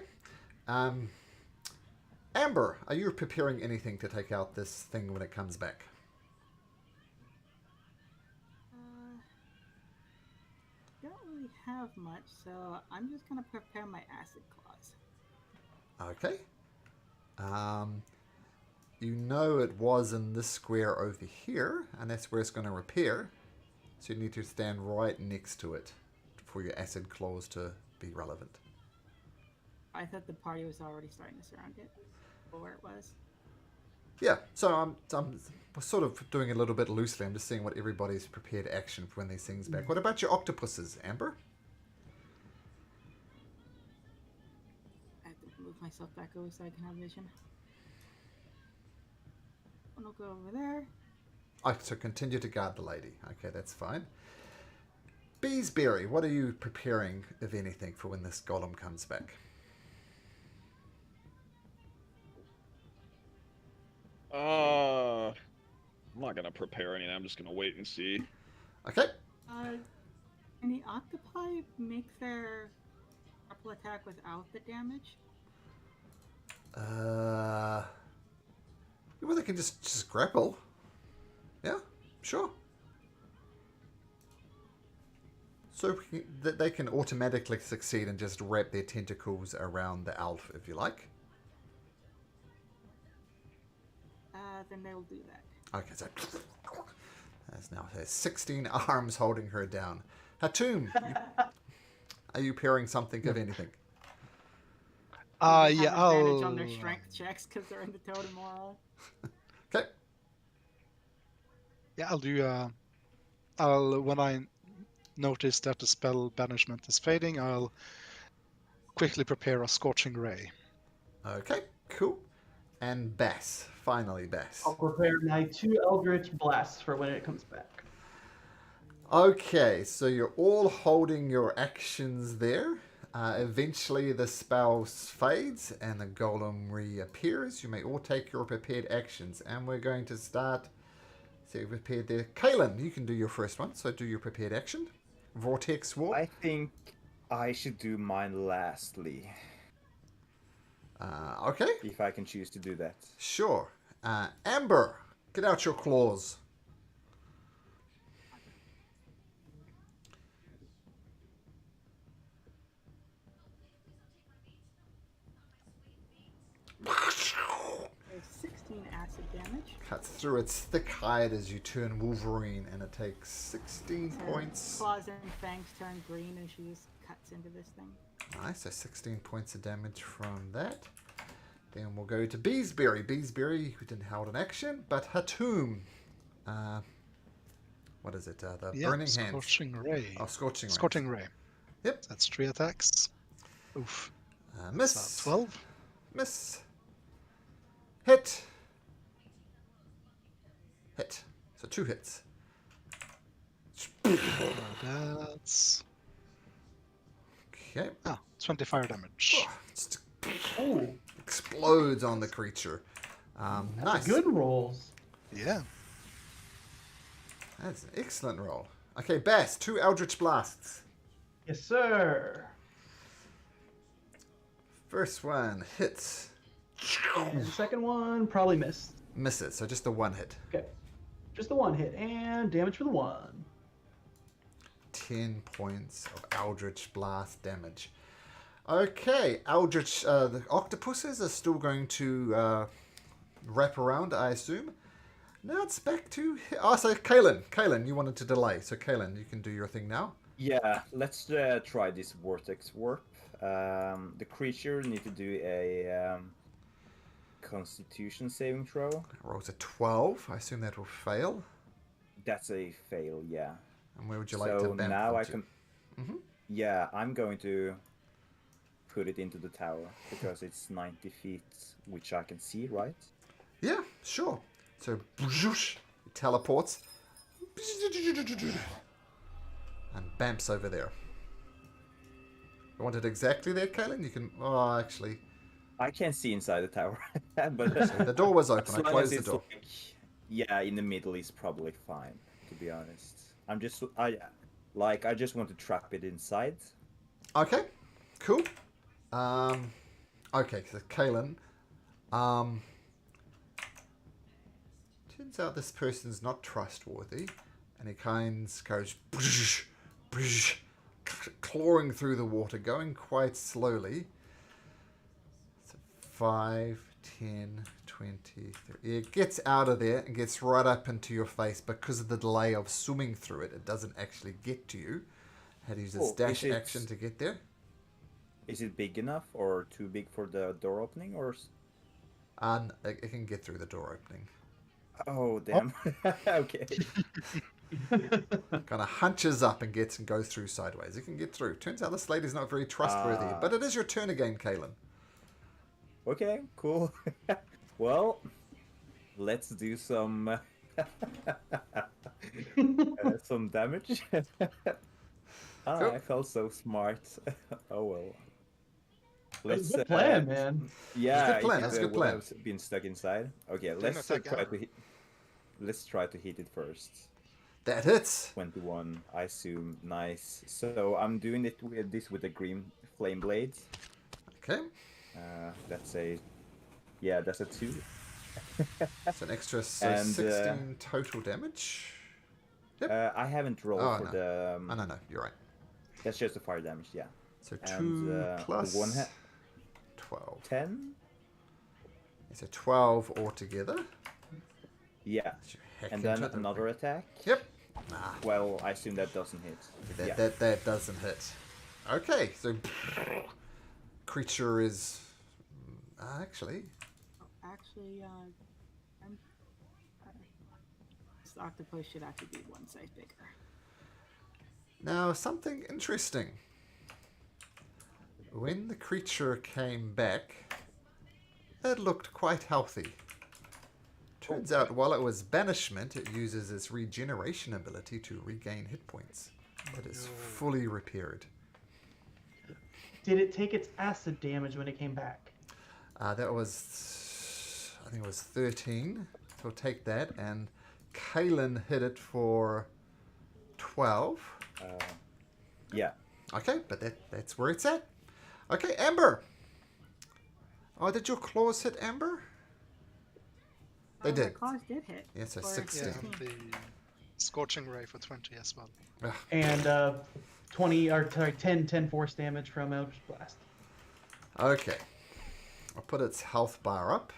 Amber, are you preparing anything to take out this thing when it comes back? Don't really have much, so I'm just gonna prepare my acid claws. Okay. You know it was in this square over here, and that's where it's going to repair. So you need to stand right next to it for your acid claws to be relevant. I thought the party was already starting to surround it, or where it was. Yeah, so I'm sort of doing it a little bit loosely. I'm just seeing what everybody's prepared action for when these things back. What about your octopuses, Amber? I have to move myself back over so I can have vision. One will go over there. Oh, so continue to guard the lady. Okay, that's fine. Beesberry, what are you preparing, if anything, for when this golem comes back? I'm not gonna prepare anything. I'm just gonna wait and see. Okay, Can the octopi make their grapple attack without the damage? Well, they can just grapple. Yeah, sure. So that they can automatically succeed and just wrap their tentacles around the elf, if you like. Then they'll do that. Okay, so there's now 16 arms holding her down. Hatum, are you parrying something of anything? They have Yeah, advantage on their I'll. strength checks because they're in the totem aura. Okay. Yeah, I'll do. I'll when I notice that the spell banishment is fading, I'll quickly prepare a scorching ray. Okay, cool. And Bass. Finally, Bass. I'll prepare my 2 Eldritch Blasts for when it comes back. Okay, so you're all holding your actions there. Eventually, the spell fades and the golem reappears. You may all take your prepared actions, and we're going to start. So, prepared there. Kaelin, you can do your first one, so do your prepared action. Vortex Warp. I think I should do mine lastly, Okay, if I can choose to do that. sure. Amber, get out your claws. There's 16 acid damage. Cuts through its thick hide as you turn Wolverine, and it takes 16 Her points. claws and fangs turn green and she just cuts into this thing. Nice, so 16 points of damage from that. Then we'll go to Beesbury. Beesbury, who didn't hold an action, but Hatum. What is it? The Burning Hands. Scorching ray. Oh, Scorching Ray. Scorching ray. Yep. That's 3 attacks. Oof. Miss. 12. Miss. Hit. Hit. So 2 hits. That's Okay. 20 fire damage. Just Oh, explodes on the creature. Nice. good rolls. Yeah. That's an excellent roll. Okay, Bass, 2 Eldritch Blasts. Yes, sir. First one hits. And the second one probably missed. Misses, so just the 1 hit. Okay. Just the 1 hit and damage for the 1. 10 points of Eldritch Blast damage. Okay, Eldritch, the octopuses are still going to wrap around, I assume. Now it's back to... Oh, so Kaelin, you wanted to delay. So Kaelin, you can do your thing now. Yeah, let's try this vortex warp. The creature need to do a Constitution saving throw. Rolls a 12. I assume that will fail. That's a fail, yeah. And where would you like to So bump now I into? can. Mhm. Yeah, I'm going to put it into the tower because it's 90 feet, which I can see, right? Yeah, sure. So, it teleports. And bamps over there. You want it exactly there, Kaelin? You can... Oh, actually... I can't see inside the tower, but The door was open. as I long as closed the it's door. like, yeah, in the middle is probably fine, to be honest. I just want to trap it inside. Okay, cool. Okay, so Kaelin. Turns out this person's not trustworthy, and he goes clawing through the water, going quite slowly. So 5, 10, 20, 30. It gets out of there and gets right up into your face because of the delay of swimming through it. It doesn't actually get to you. Had to use its dash action to get there. Is it big enough or too big for the door opening, or? And it can get through the door opening. Oh damn! Okay. Kind of hunches up and goes through sideways. It can get through. Turns out this lady's not very trustworthy. But it is your turn again, Kaelin. Okay, cool. Well, let's do some some damage. Cool. I felt so smart. Oh well. That's a good plan, man. Yeah, That's a good plan. if That's a it good plan. would have been stuck inside. Okay, Didn't let's attack try her. to hit. Let's try to hit it first. That hits. 21, I assume. Nice. So I'm doing it with this with the green flame blades. Okay. That's a... Yeah, that's a 2. It's an extra, so And, 16 total damage. Yep. I haven't rolled for no. the... Oh, no, you're right. That's just the fire damage, yeah. So And 2 plus the one 12. 10? It's a 12 altogether. Yeah. So heck And then into it. another attack? Yep. Nah. Well, I assume that doesn't hit. Yeah. That doesn't hit. Okay, so creature is actually Actually, this octopus should have to be one size bigger. now something interesting. When the creature came back, it looked quite healthy. Turns out, while it was banishment, it uses its regeneration ability to regain hit points. It is fully repaired. Did it take its acid damage when it came back? That was, I think it was 13. So we'll take that. And Kalen hit it for 12. Yeah. Okay, but that's where it's at. Okay, Amber. Oh, did your claws hit Amber? They did. The claws did hit. Yeah, so for 16. Yeah, 16. the Scorching Ray for 20 as well. And 20 or sorry, 10 force damage from Eldritch Blast. Okay. I'll put its health bar up.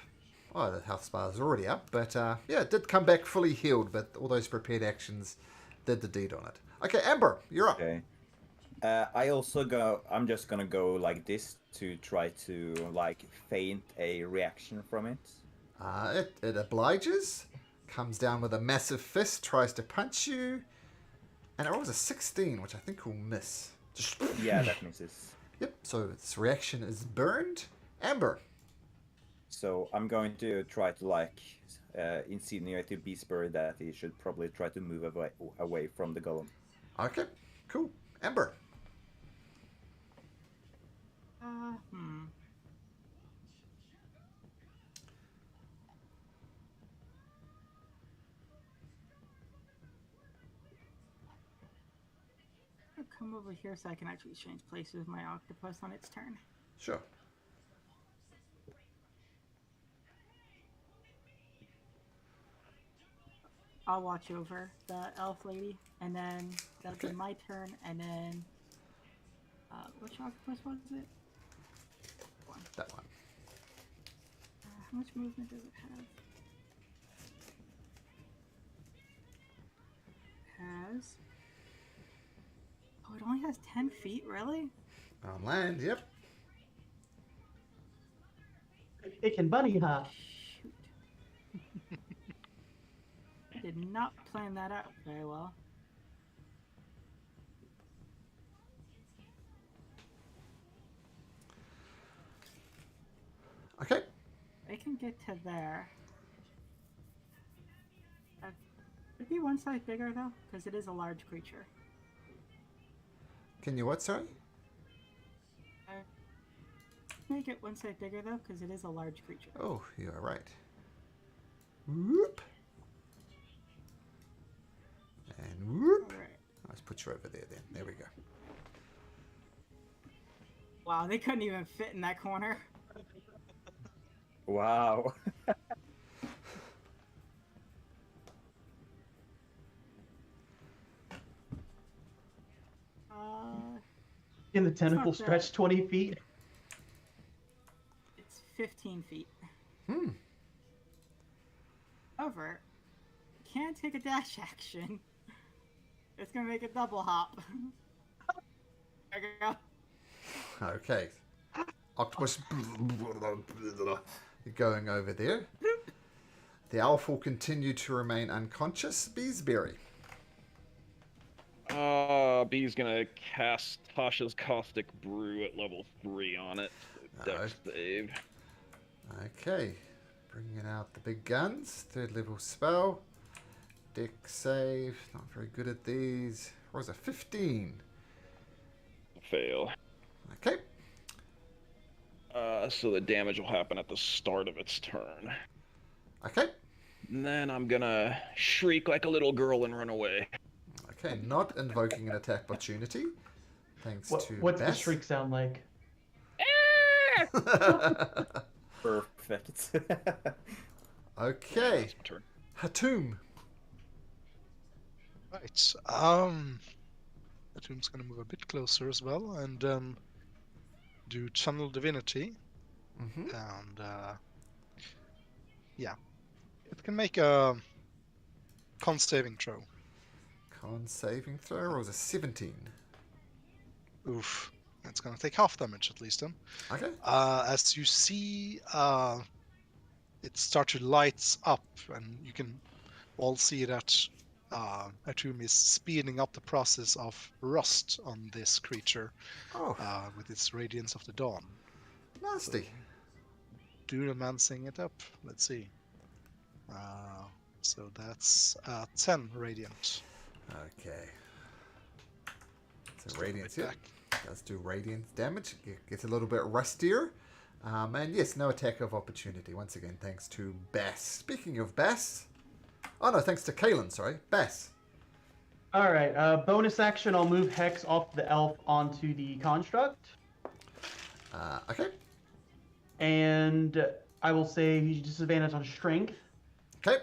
Oh, the health bar is already up, but yeah, it did come back fully healed, but all those prepared actions did the deed on it. Okay, Amber, you're up. Okay. I'm just gonna go like this to try to like feint a reaction from it. It obliges, comes down with a massive fist, tries to punch you, and it rolls a 16, which I think will miss. Just Yeah, that misses. Yep, so its reaction is burned. Amber. So I'm going to try to like insinuate to Beastbird that he should probably try to move away from the golem. Okay, cool. Amber. I'll come over here so I can actually change places with my octopus on its turn. Sure. I'll watch over the elf lady, and then that'll be my turn, and then which octopus was it? That one. How much movement does it have? Has it only has 10 feet, really? On land, yep. It can bunny hop. Shoot. I did not plan that out very well. Okay. I can get to there. It'd be one size bigger though, because it is a large creature. Can you what, sorry? Make it one size bigger though, because it is a large creature. Oh, you are right. Whoop. And whoop. Alright. Let's put you over there then. There we go. Wow, they couldn't even fit in that corner. Wow. Can the tentacle not stretch bad. 20 feet? It's 15 feet. Hmm. However, can't take a dash action. It's gonna make a double hop. There we go. Okay. Octopus going over there. The elf will continue to remain unconscious. Beesbury. B's gonna cast Tasha's Caustic Brew at level 3 on it. Dex save. Okay. Bringing out the big guns. 3rd level spell. Dex save. Not very good at these. What was it? 15. Fail. Okay. So the damage will happen at the start of its turn. Okay. And then I'm gonna shriek like a little girl and run away. Okay, not invoking an attack opportunity. Thanks to What's the Bass. shriek sound like? Perfect. Okay, That's my turn. Hatum. Right. The tomb's gonna move a bit closer as well and do channel divinity, Mm-hmm. and yeah, it can make a con saving throw. Con saving throw rolls a 17. Oof. It's gonna take half damage at least then. Okay. As you see, it starts to lights up, and you can all see that Atum is speeding up the process of rust on this creature Oh, with its Radiance of the Dawn. nasty. Do the mansing it up. Let's see. So that's 10 radiant. Okay. Just So a bit radiance here. back. Does do radiant damage. Gets a little bit rustier. And yes, no attack of opportunity. Once again, thanks to Bass. Speaking of Bass. Oh no, thanks to Kalen, sorry. Bass. All right. Bonus action. I'll move Hex off the elf onto the construct, Okay. and I will say he's disadvantage on strength. Okay.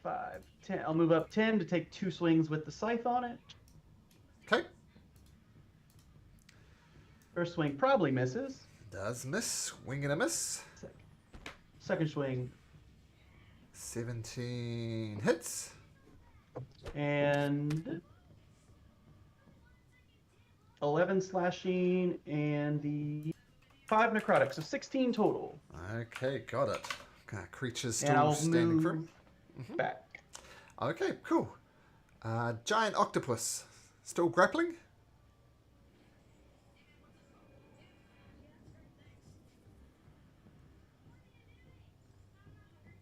5, 10. I'll move up 10 to take 2 swings with the scythe on it. Okay. First swing probably misses. Does miss. Wing and a miss. Second swing 17 hits. and 11 slashing and the 5 necrotic, so 16 total. Okay, got it. Creature's And still I'll standing move firm. back. Okay, cool. Giant octopus. Still grappling?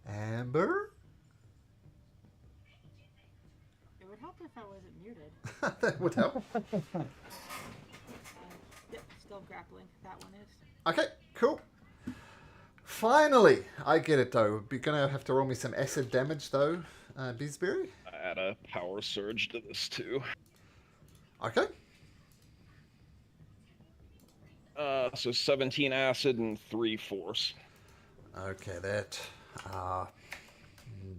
Amber? It would help if I wasn't muted. That would help. Yep, still grappling. That one is. Okay, cool. Finally, I get it though. You're gonna have to roll me some acid damage though, Beesbury. I add a power surge to this too. Okay. So 17 acid and 3 force. Okay, that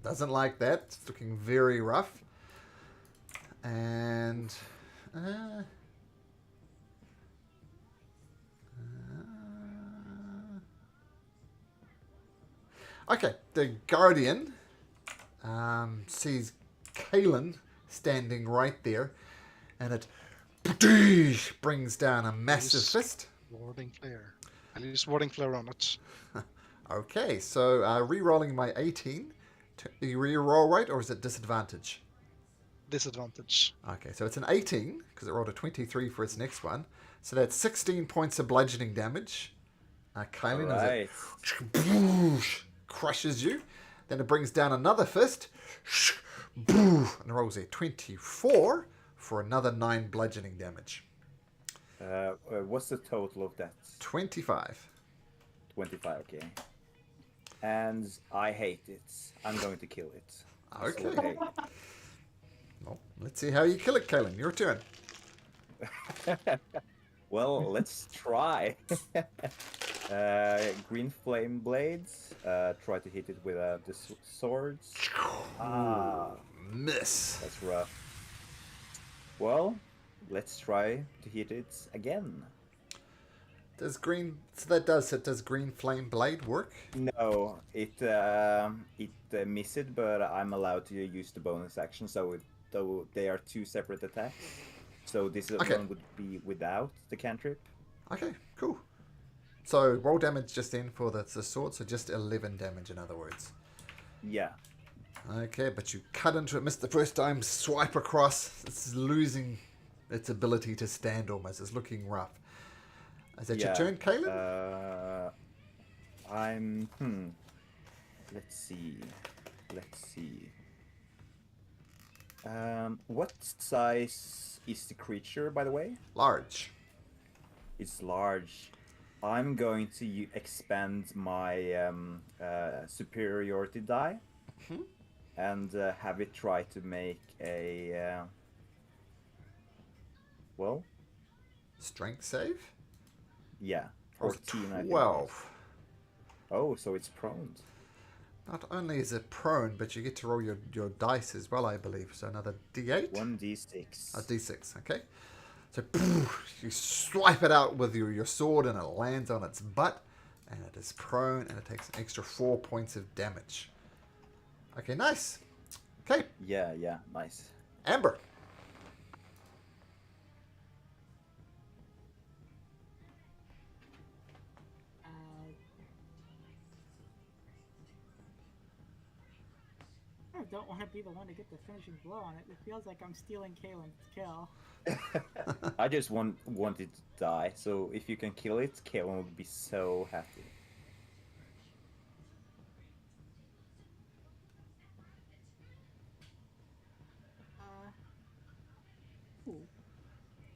doesn't like that. It's looking very rough. And okay, the Guardian sees Kalen standing right there, and it brings down a massive Yes. fist. Warding flare. I'll use warding flare on it. Okay, so re-rolling my 18. Do you re-roll right, or is it disadvantage? Disadvantage. Okay, so it's an 18, because it rolled a 23 for its next one. So that's 16 points of bludgeoning damage. Kalen, Right. crushes you. Then it brings down another fist. And rolls a 24 for another 9 bludgeoning damage. What's the total of that? 25. 25, okay. And I hate it. I'm going to kill it. It's Okay. Well, let's see how you kill it, Kalen. Your turn. Well, let's try. Green flame blades. Try to hit it with the swords. Miss. That's rough. Well, let's try to hit it again. Does green flame blade work? No, it missed, but I'm allowed to use the bonus action, so though they are 2 separate attacks. So this Okay. one would be without the cantrip. Okay, cool. So roll damage just then for the sword, so just 11 damage in other words. Yeah. Okay, but you cut into it, missed the first time, swipe across. It's losing its ability to stand almost. It's looking rough. Is that your turn, Kalen? Let's see. What size is the creature, by the way? Large. It's large. I'm going to expand my superiority die and have it try to make a well, Strength save? yeah, Of 14. I think. 12. Oh, so it's prone. Not only is it prone, but you get to roll your dice as well, I believe. So another d8? 1d6. A d6, okay. So you swipe it out with your sword and it lands on its butt. And it is prone and it takes an extra 4 points of damage. Okay, nice. Okay, Yeah, nice. Amber. I don't want to be the one to get the finishing blow on it. It feels like I'm stealing Kalen's kill. I just want it to die, so if you can kill it, Kalen would be so happy. Ooh.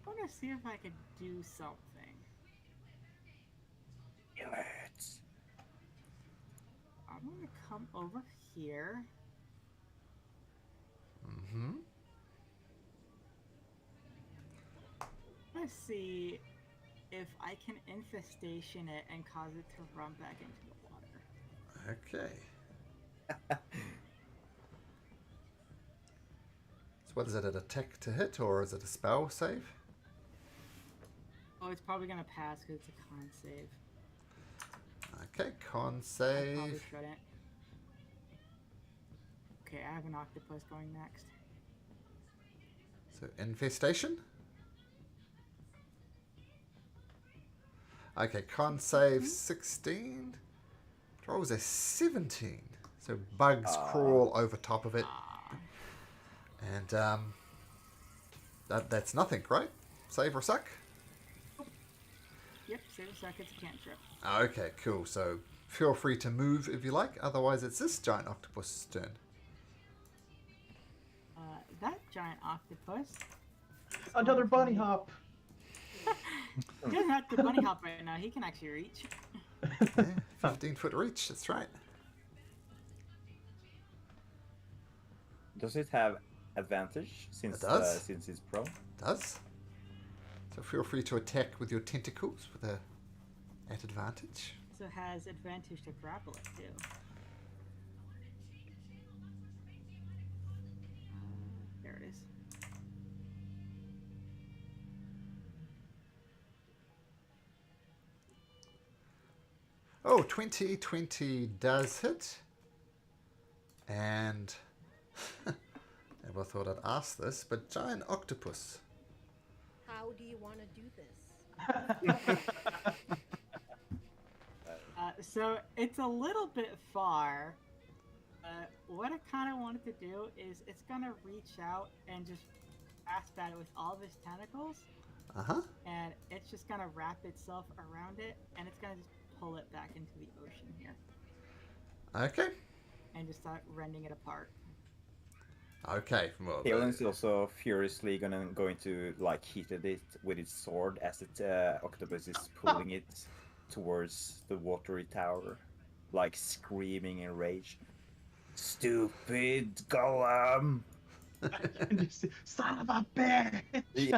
I want to see if I could do something. Kill it. I'm going to come over here. Mm-hmm. Let's see if I can infestation it and cause it to run back into the water. Okay. So what is it, an attack to hit or is it a spell save? Oh, it's probably going to pass because it's a con save. Okay, con I save. probably shouldn't. Okay, I have an octopus going next. So infestation. Okay, con save 16. Rolls a 17. So bugs crawl over top of it. And that's nothing, right? Save or suck? Yep, save a second, it's a cantrip. Okay, cool. So feel free to move if you like. Otherwise, it's this giant octopus' turn. That giant octopus. Another bunny hop. He doesn't have to bunny hop right now. He can actually reach. Yeah, 15-foot reach. That's right. Does it have advantage since It does. Since it's prone? It does. So feel free to attack with your tentacles with a at advantage. So has advantage to grapple it too. There it is. Oh, 20 does hit. And never thought I'd ask this, but giant octopus. How do you want to do this? So it's a little bit far. What I kind of wanted to do is it's gonna reach out and just grasp at it with all of its tentacles, and it's just gonna wrap itself around it, and it's gonna just pull it back into the ocean here. Okay. And just start rending it apart. Okay. Well, Kalen's also furiously going to like hit at it with its sword as the octopus is pulling it towards the watery tower, like screaming in rage. Stupid golem! And you say, son of a bitch! Yeah.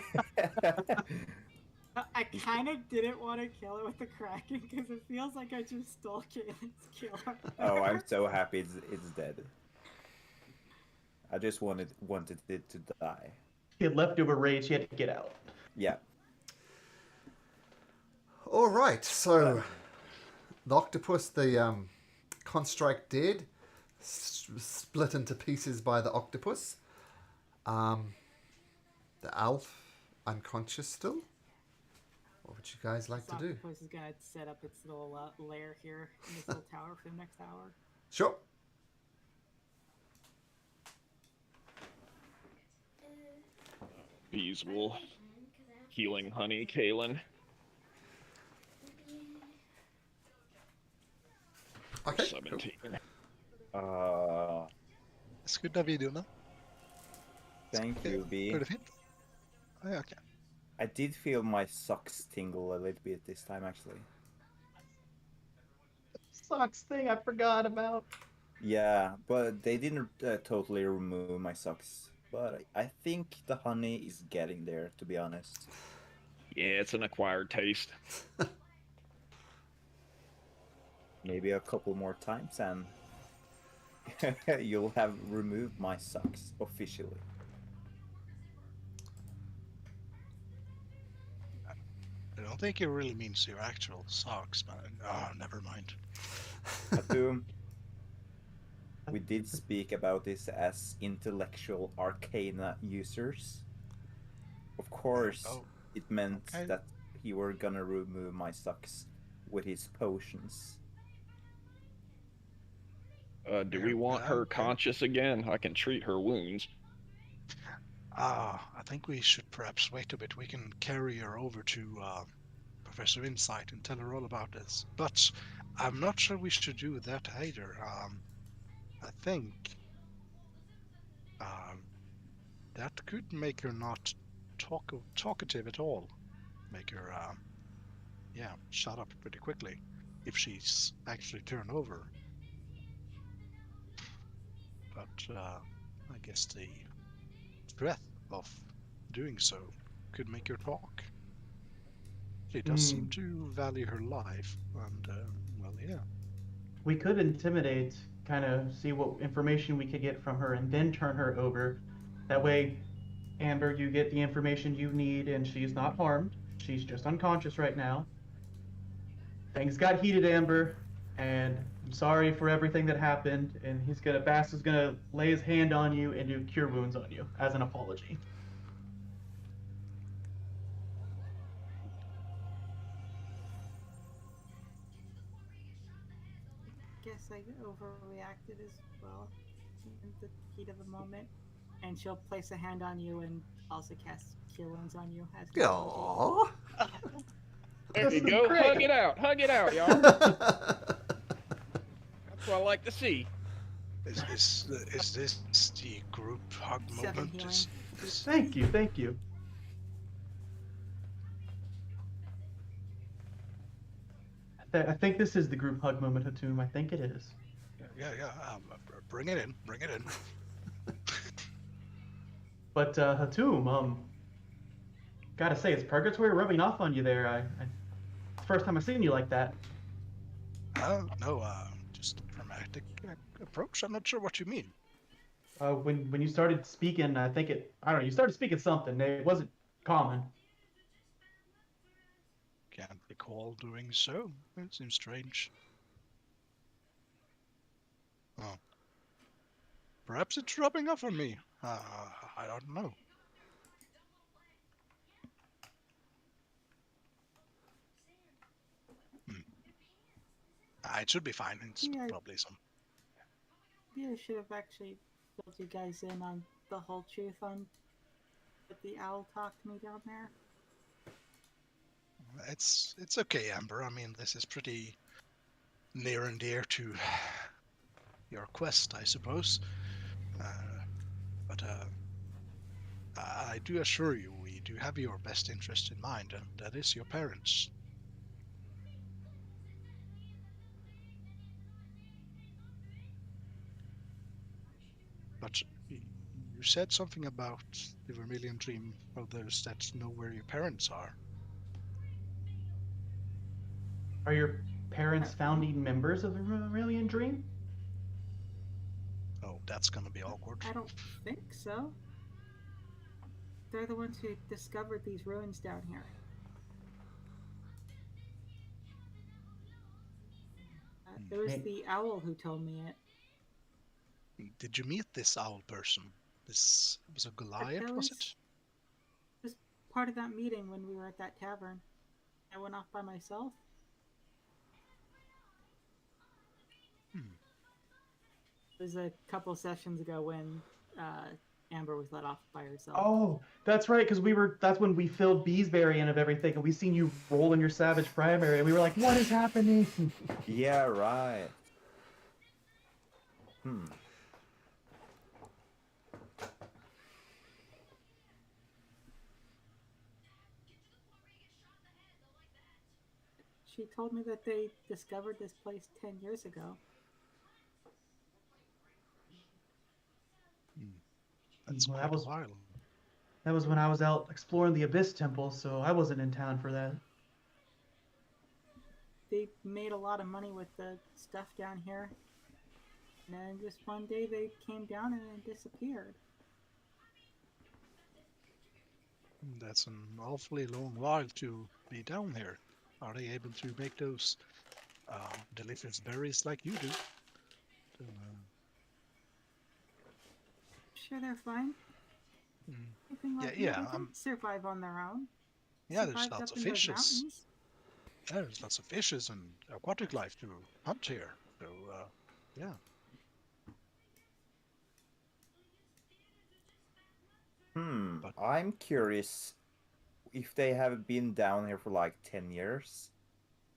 I kind of didn't want to kill it with the Kraken because it feels like I just stole Kalen's kill. Oh, I'm so happy it's dead. I just wanted it to die. He had leftover rage, he had to get out. Yeah. all right. So the octopus, the construct dead, split into pieces by the octopus. The elf unconscious still. What would you guys like to do? Octopus is gonna set up its little lair here in this little tower for the next hour. Sure. Bees will healing honey, Kalen. Okay. 17. Skudda videorna. Thank you, B. Går det fint? Ja, okej. I did feel my socks tingle a little bit this time, actually. socks thing I forgot about. Yeah, but they didn't totally remove my socks. But I think the honey is getting there, to be honest. Yeah, it's an acquired taste. Maybe a couple more times, and you'll have removed my socks officially. I don't think it really means your actual socks, but oh, never mind. Hatum, we did speak about this as intellectual arcana users. Of course, Oh, it meant okay. that he were gonna remove my socks with his potions. Do we want her Okay. conscious again? I can treat her wounds. I think we should perhaps wait a bit. We can carry her over to Professor Insight and tell her all about this. But I'm not sure we should do that either. I think um, that could make her not talkative at all. Make her, shut up pretty quickly if she's actually turned over. But I guess the threat of doing so could make her talk. She does seem to value her life, and well, yeah. We could intimidate, kind of see what information we could get from her, and then turn her over. That way, Amber, you get the information you need, and she's not harmed. She's just unconscious right now. Things got heated, Amber, and I'm sorry for everything that happened. And Bass is gonna lay his hand on you and do cure wounds on you as an apology. Guess I overreacted as well in the heat of the moment. And she'll place a hand on you and also cast Cure Wounds on you as an apology. Aww. There you This is go. great. Hug it out, y'all. That's what I like to see. Is this the group hug 7 moment? healing. Thank you, thank you. I think this is the group hug moment, Hatum. I think it is. Yeah. Bring it in. But Hatum, gotta say, it's purgatory rubbing off on you there. It's the first time I've seen you like that. No, just dramatic approach. I'm not sure what you mean. When you started speaking, I don't know, you started speaking something. It wasn't common. Can't recall doing so. It seems strange. Oh. Perhaps it's rubbing off on me. I don't know. It should be fine. It's Yeah. probably some. Yeah, I should have actually filled you guys in on the whole truth on what the owl talked to me down there. It's okay, Amber. I mean, this is pretty near and dear to your quest, I suppose. But I do assure you, we do have your best interest in mind, and that is your parents. But you said something about the Vermilion Dream of those that know where your parents are. Are your parents founding members of the Vermilion Dream? Oh, that's gonna be awkward. I don't think so. They're the ones who discovered these ruins down here. It was the owl who told me it. Did you meet this owl person? This was a Goliath, was it? It was part of that meeting when we were at that tavern. I went off by myself. It was a couple sessions ago when Amber was let off by herself. Oh, that's right, because that's when we filled Beesbury in of everything, and we seen you roll in your Savage Primary, and we were like, what is happening? Yeah, right. She told me that they discovered this place 10 years ago. That's Well, quite a while. that was when I was out exploring the Abyss Temple, so I wasn't in town for that. They made a lot of money with the stuff down here. And then just one day they came down and disappeared. That's an awfully long while to be down here. Are they able to make those delicious berries like you do? Sure, they're fine. Anything like Yeah, they can survive on their own. yeah, there's Survived lots up of in those fishes. mountains. Yeah, there's lots of fishes and aquatic life to hunt here. So, yeah. But I'm curious if they have been down here for like 10 years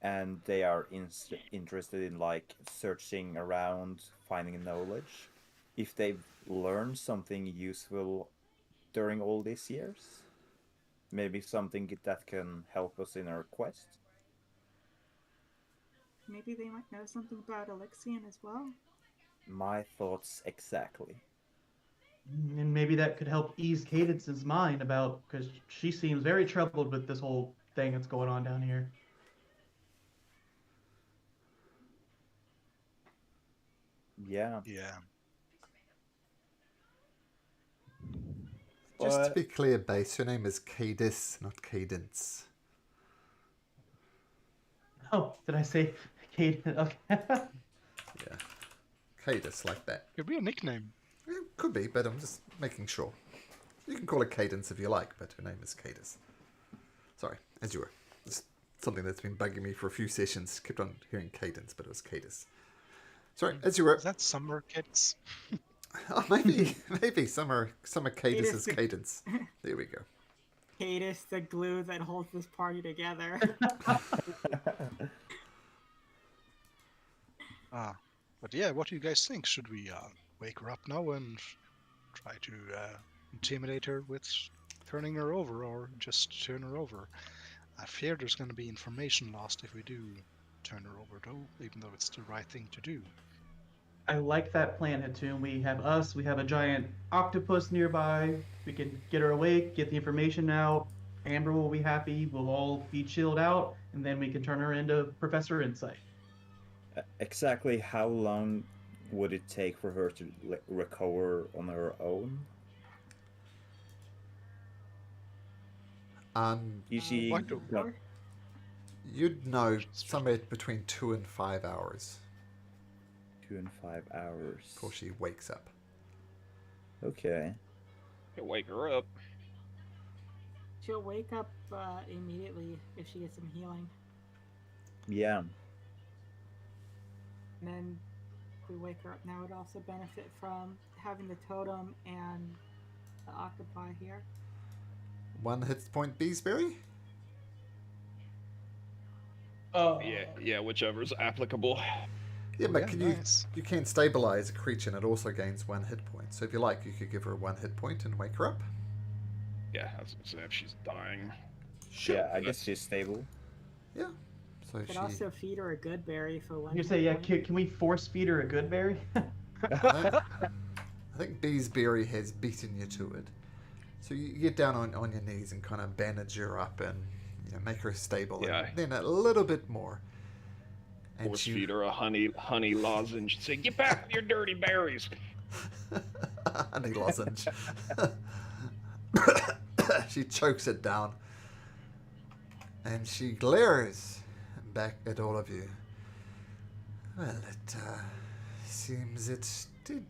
and they are interested in like searching around, finding knowledge, if they've learned something useful during all these years. Maybe something that can help us in our quest. Maybe they might know something about Elixion as well. My thoughts exactly. And maybe that could help ease Cadence's mind about, because she seems very troubled with this whole thing that's going on down here. Yeah. yeah, Just to But be clear, Base, her name is Cadis, not Cadence. Oh, did I say Cadence? Okay. Yeah. Cadis, like that. could be a nickname. It could be, but I'm just making sure. You can call it Cadence if you like, but her name is Cadis. Sorry, as you were. It's something that's been bugging me for a few sessions. Kept on hearing Cadence, but it was Cadis. Sorry, as you were. Is that summer kids? Oh, maybe summer Cadis is Cadence. There we go. Cadis, the glue that holds this party together. But yeah, what do you guys think? Should we wake her up now and try to intimidate her with turning her over, or just turn her over? I fear there's going to be information lost if we do turn her over, though, even though it's the right thing to do. I like that plan, Hatum. We have us, we have a giant octopus nearby. We can get her awake, get the information out. Amber will be happy, we'll all be chilled out, and then we can turn her into Professor Insight. exactly how long would it take for her to recover on her own? Is she What do- got- You'd know somewhere between 2 and 5 hours 2 and 5 hours? before she wakes up. Okay. You wake her up. She'll wake up immediately if she gets some healing. Yeah. And then if we wake her up now, it would also benefit from having the totem and the octopi here. 1 hit point Beesbury? Yeah, whichever's applicable. Yeah, but Yeah, can nice. you can stabilize a creature and it also gains 1 hit point. So if you like, you could give her 1 hit point and wake her up. Yeah, I was gonna say if she's dying. Yeah, I guess she's stable. Yeah. So Could she. also feed her a good berry for one. You say, yeah, can we force feed her a good berry? I think Beesbury has beaten you to it. So you get down on your knees and kind of bandage her up and make her stable. Yeah. And then a little bit more. And Force feed her a honey lozenge. Say, get back with your dirty berries. honey lozenge. She chokes it down. And she glares back at all of you. Well, it seems it did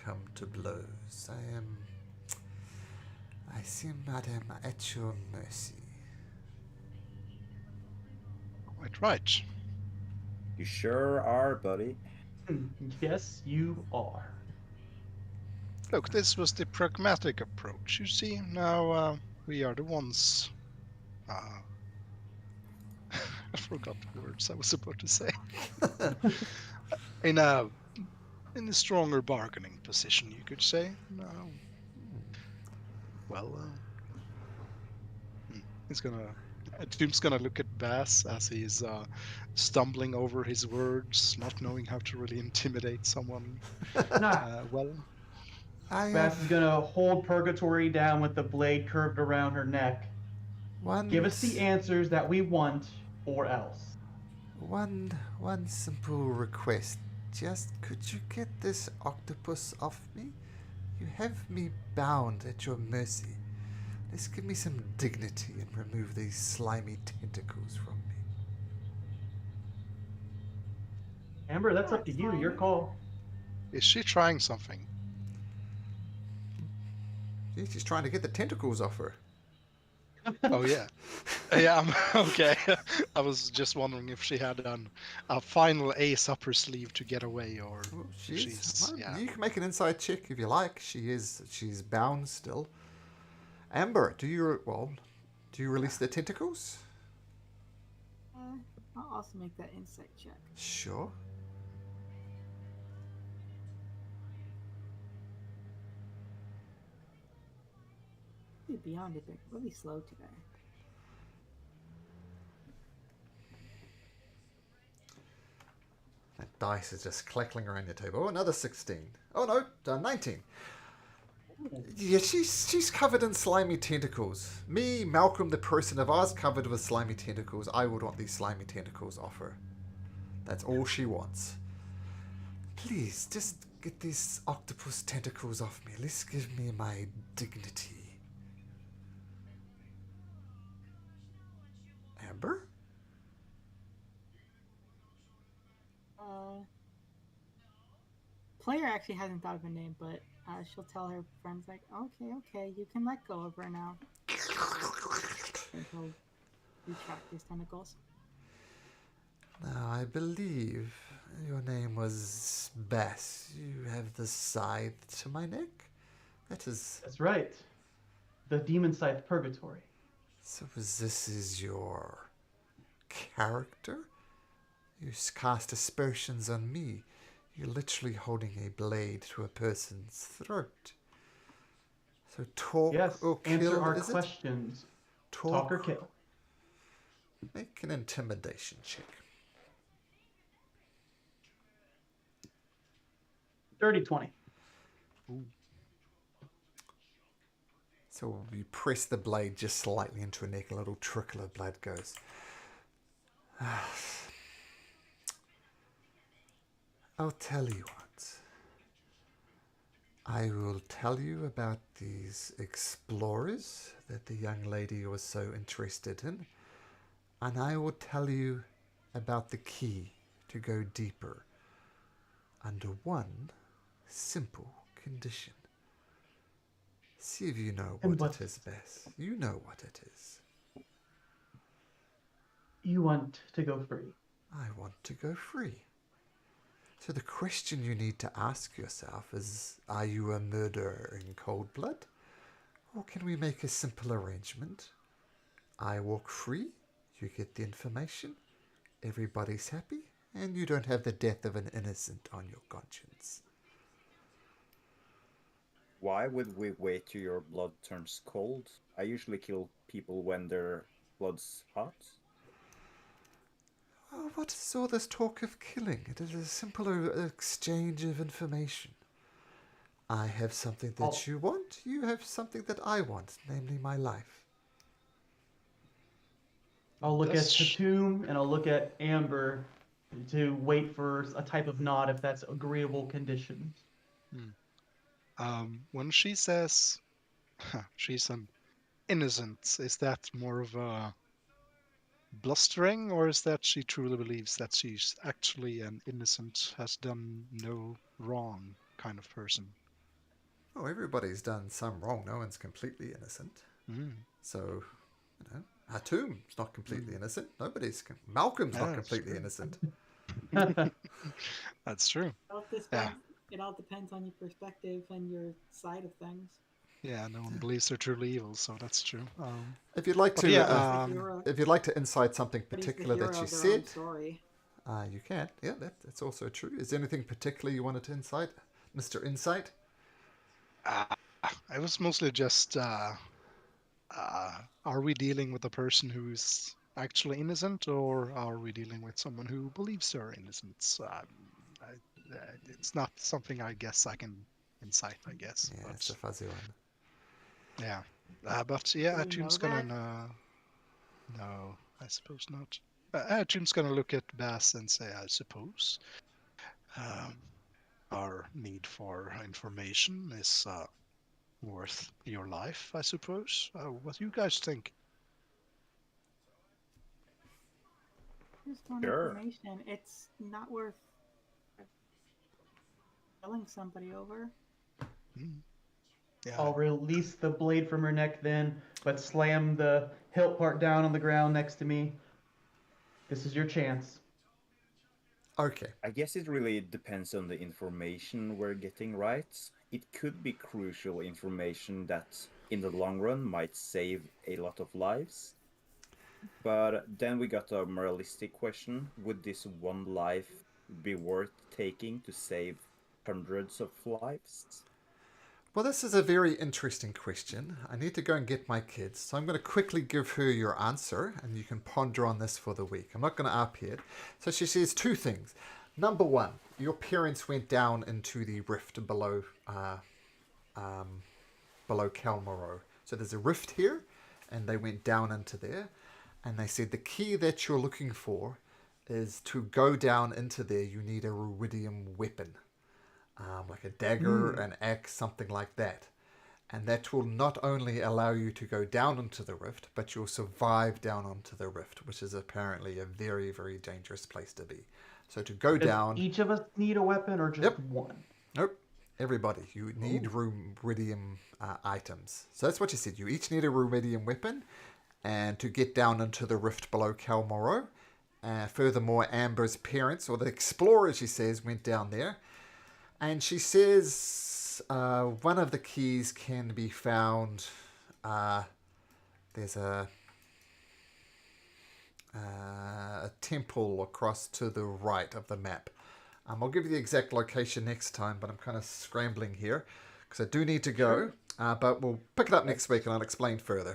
come to blows. I seem, madam, at your mercy. Quite right. You sure are, buddy. Yes, you are. Look, this was the pragmatic approach. You see, now we are the ones. I forgot the words I was about to say. in a stronger bargaining position, you could say. No. Well, it's Doom's gonna look at Bass as he's stumbling over his words, not knowing how to really intimidate someone Nah. well. I Bass is have gonna hold Purgatory down with the blade curved around her neck. Give one, us the answers that we want, or else. one simple request. Just could you get this octopus off me? You have me bound at your mercy. Just give me some dignity and remove these slimy tentacles from me. Amber, that's Not up to you. Your slimy. call. Is she trying something? She's trying to get the tentacles off her. Oh yeah. Yeah, okay. I was just wondering if she had a final ace up her sleeve to get away, or Well, if she is. she's Well, yeah. you can make an inside check if you like. She's bound still. Amber, do you release the tentacles? I'll also make that insight check. Sure. Beyond it, they're really slow today. That dice is just clackling around your table. Oh, another 16. Oh no, 19. Yeah, she's covered in slimy tentacles. Me, Malcolm, the person of ours, covered with slimy tentacles. I would want these slimy tentacles off her. That's all she wants. Please, just get these octopus tentacles off me. Let's give me my dignity. Amber? Player actually hasn't thought of a name, but she'll tell her friends like, okay, you can let go of her now. And he'll retract his tentacles. Now, I believe your name was Bass. You have the scythe to my neck? That's right. The demon scythe Purgatory. So this is your character? You cast aspersions on me. You're literally holding a blade to a person's throat. So talk Yes. or kill, Answer our is questions. it? Talk or kill. Make an intimidation check. Dirty 20. So you press the blade just slightly into her neck, a little trickle of blood goes. I'll tell you what. I will tell you about these explorers that the young lady was so interested in, and I will tell you about the key to go deeper under one simple condition. See if you know And what it is, Bess. You know what it is. You want to go free. I want to go free. So the question you need to ask yourself is, are you a murderer in cold blood? Or can we make a simple arrangement? I walk free, you get the information, everybody's happy, and you don't have the death of an innocent on your conscience. Why would we wait till your blood turns cold? I usually kill people when their blood's hot. Oh, what is all this talk of killing? It is a simple exchange of information. I have something that you want, you have something that I want, namely my life. I'll look at Tatum and I'll look at Amber to wait for a type of nod if that's agreeable conditions. When she says she's an innocent, is that more of a blustering, or is that she truly believes that she's actually an innocent, has done no wrong kind of person? Oh, everybody's done some wrong. No one's completely innocent. So, Hatum's not completely innocent. Malcolm's not completely innocent. That's true. It all depends on your perspective and your side of things. Yeah, no one believes they're truly evil, so that's true. If you'd like to, if you'd like to insight something particular that you said, you can. Yeah, that's also true. Is there anything particular you wanted to insight, Mr. Insight? It was mostly just Are we dealing with a person who's actually innocent, or are we dealing with someone who believes they're innocent? It's not something I guess I can incite, I guess. Yeah, But it's a fuzzy one. yeah. But yeah, Do we know Atune's gonna that? no, I suppose not. Atune's gonna look at Bass and say, I suppose. Um, our need for information is worth your life, I suppose. What do you guys think? Just want Sure. information. It's not worth killing somebody over. Hmm. Yeah, I'll release the blade from her neck then, but slam the hilt part down on the ground next to me. This is your chance. Okay. I guess it really depends on the information we're getting, right? It could be crucial information that, in the long run, might save a lot of lives. But then we got a moralistic question. Would this one life be worth taking to save hundreds of lives? Well, this is a very interesting question. I need to go and get my kids, so I'm going to quickly give her your answer, and you can ponder on this for the week. I'm not going to up it. So she says two things. Number one, your parents went down into the rift below Kalmaro. So there's a rift here, and they went down into there, and they said the key that you're looking for is to go down into there. You need a ruidium weapon. Like a dagger, an axe, something like that. And that will not only allow you to go down into the rift, but you'll survive down onto the rift, which is apparently a very, very dangerous place to be. So to go Does down... each of us need a weapon or just Yep. one? Nope. Everybody. You need ruidium items. So that's what you said. You each need a ruidium weapon, and to get down into the rift below Kalmoro. Furthermore, Amber's parents, or the explorer, she says, went down there. And she says one of the keys can be found. There's a temple across to the right of the map. I'll give you the exact location next time, but I'm kind of scrambling here because I do need to go. But we'll pick it up next week and I'll explain further.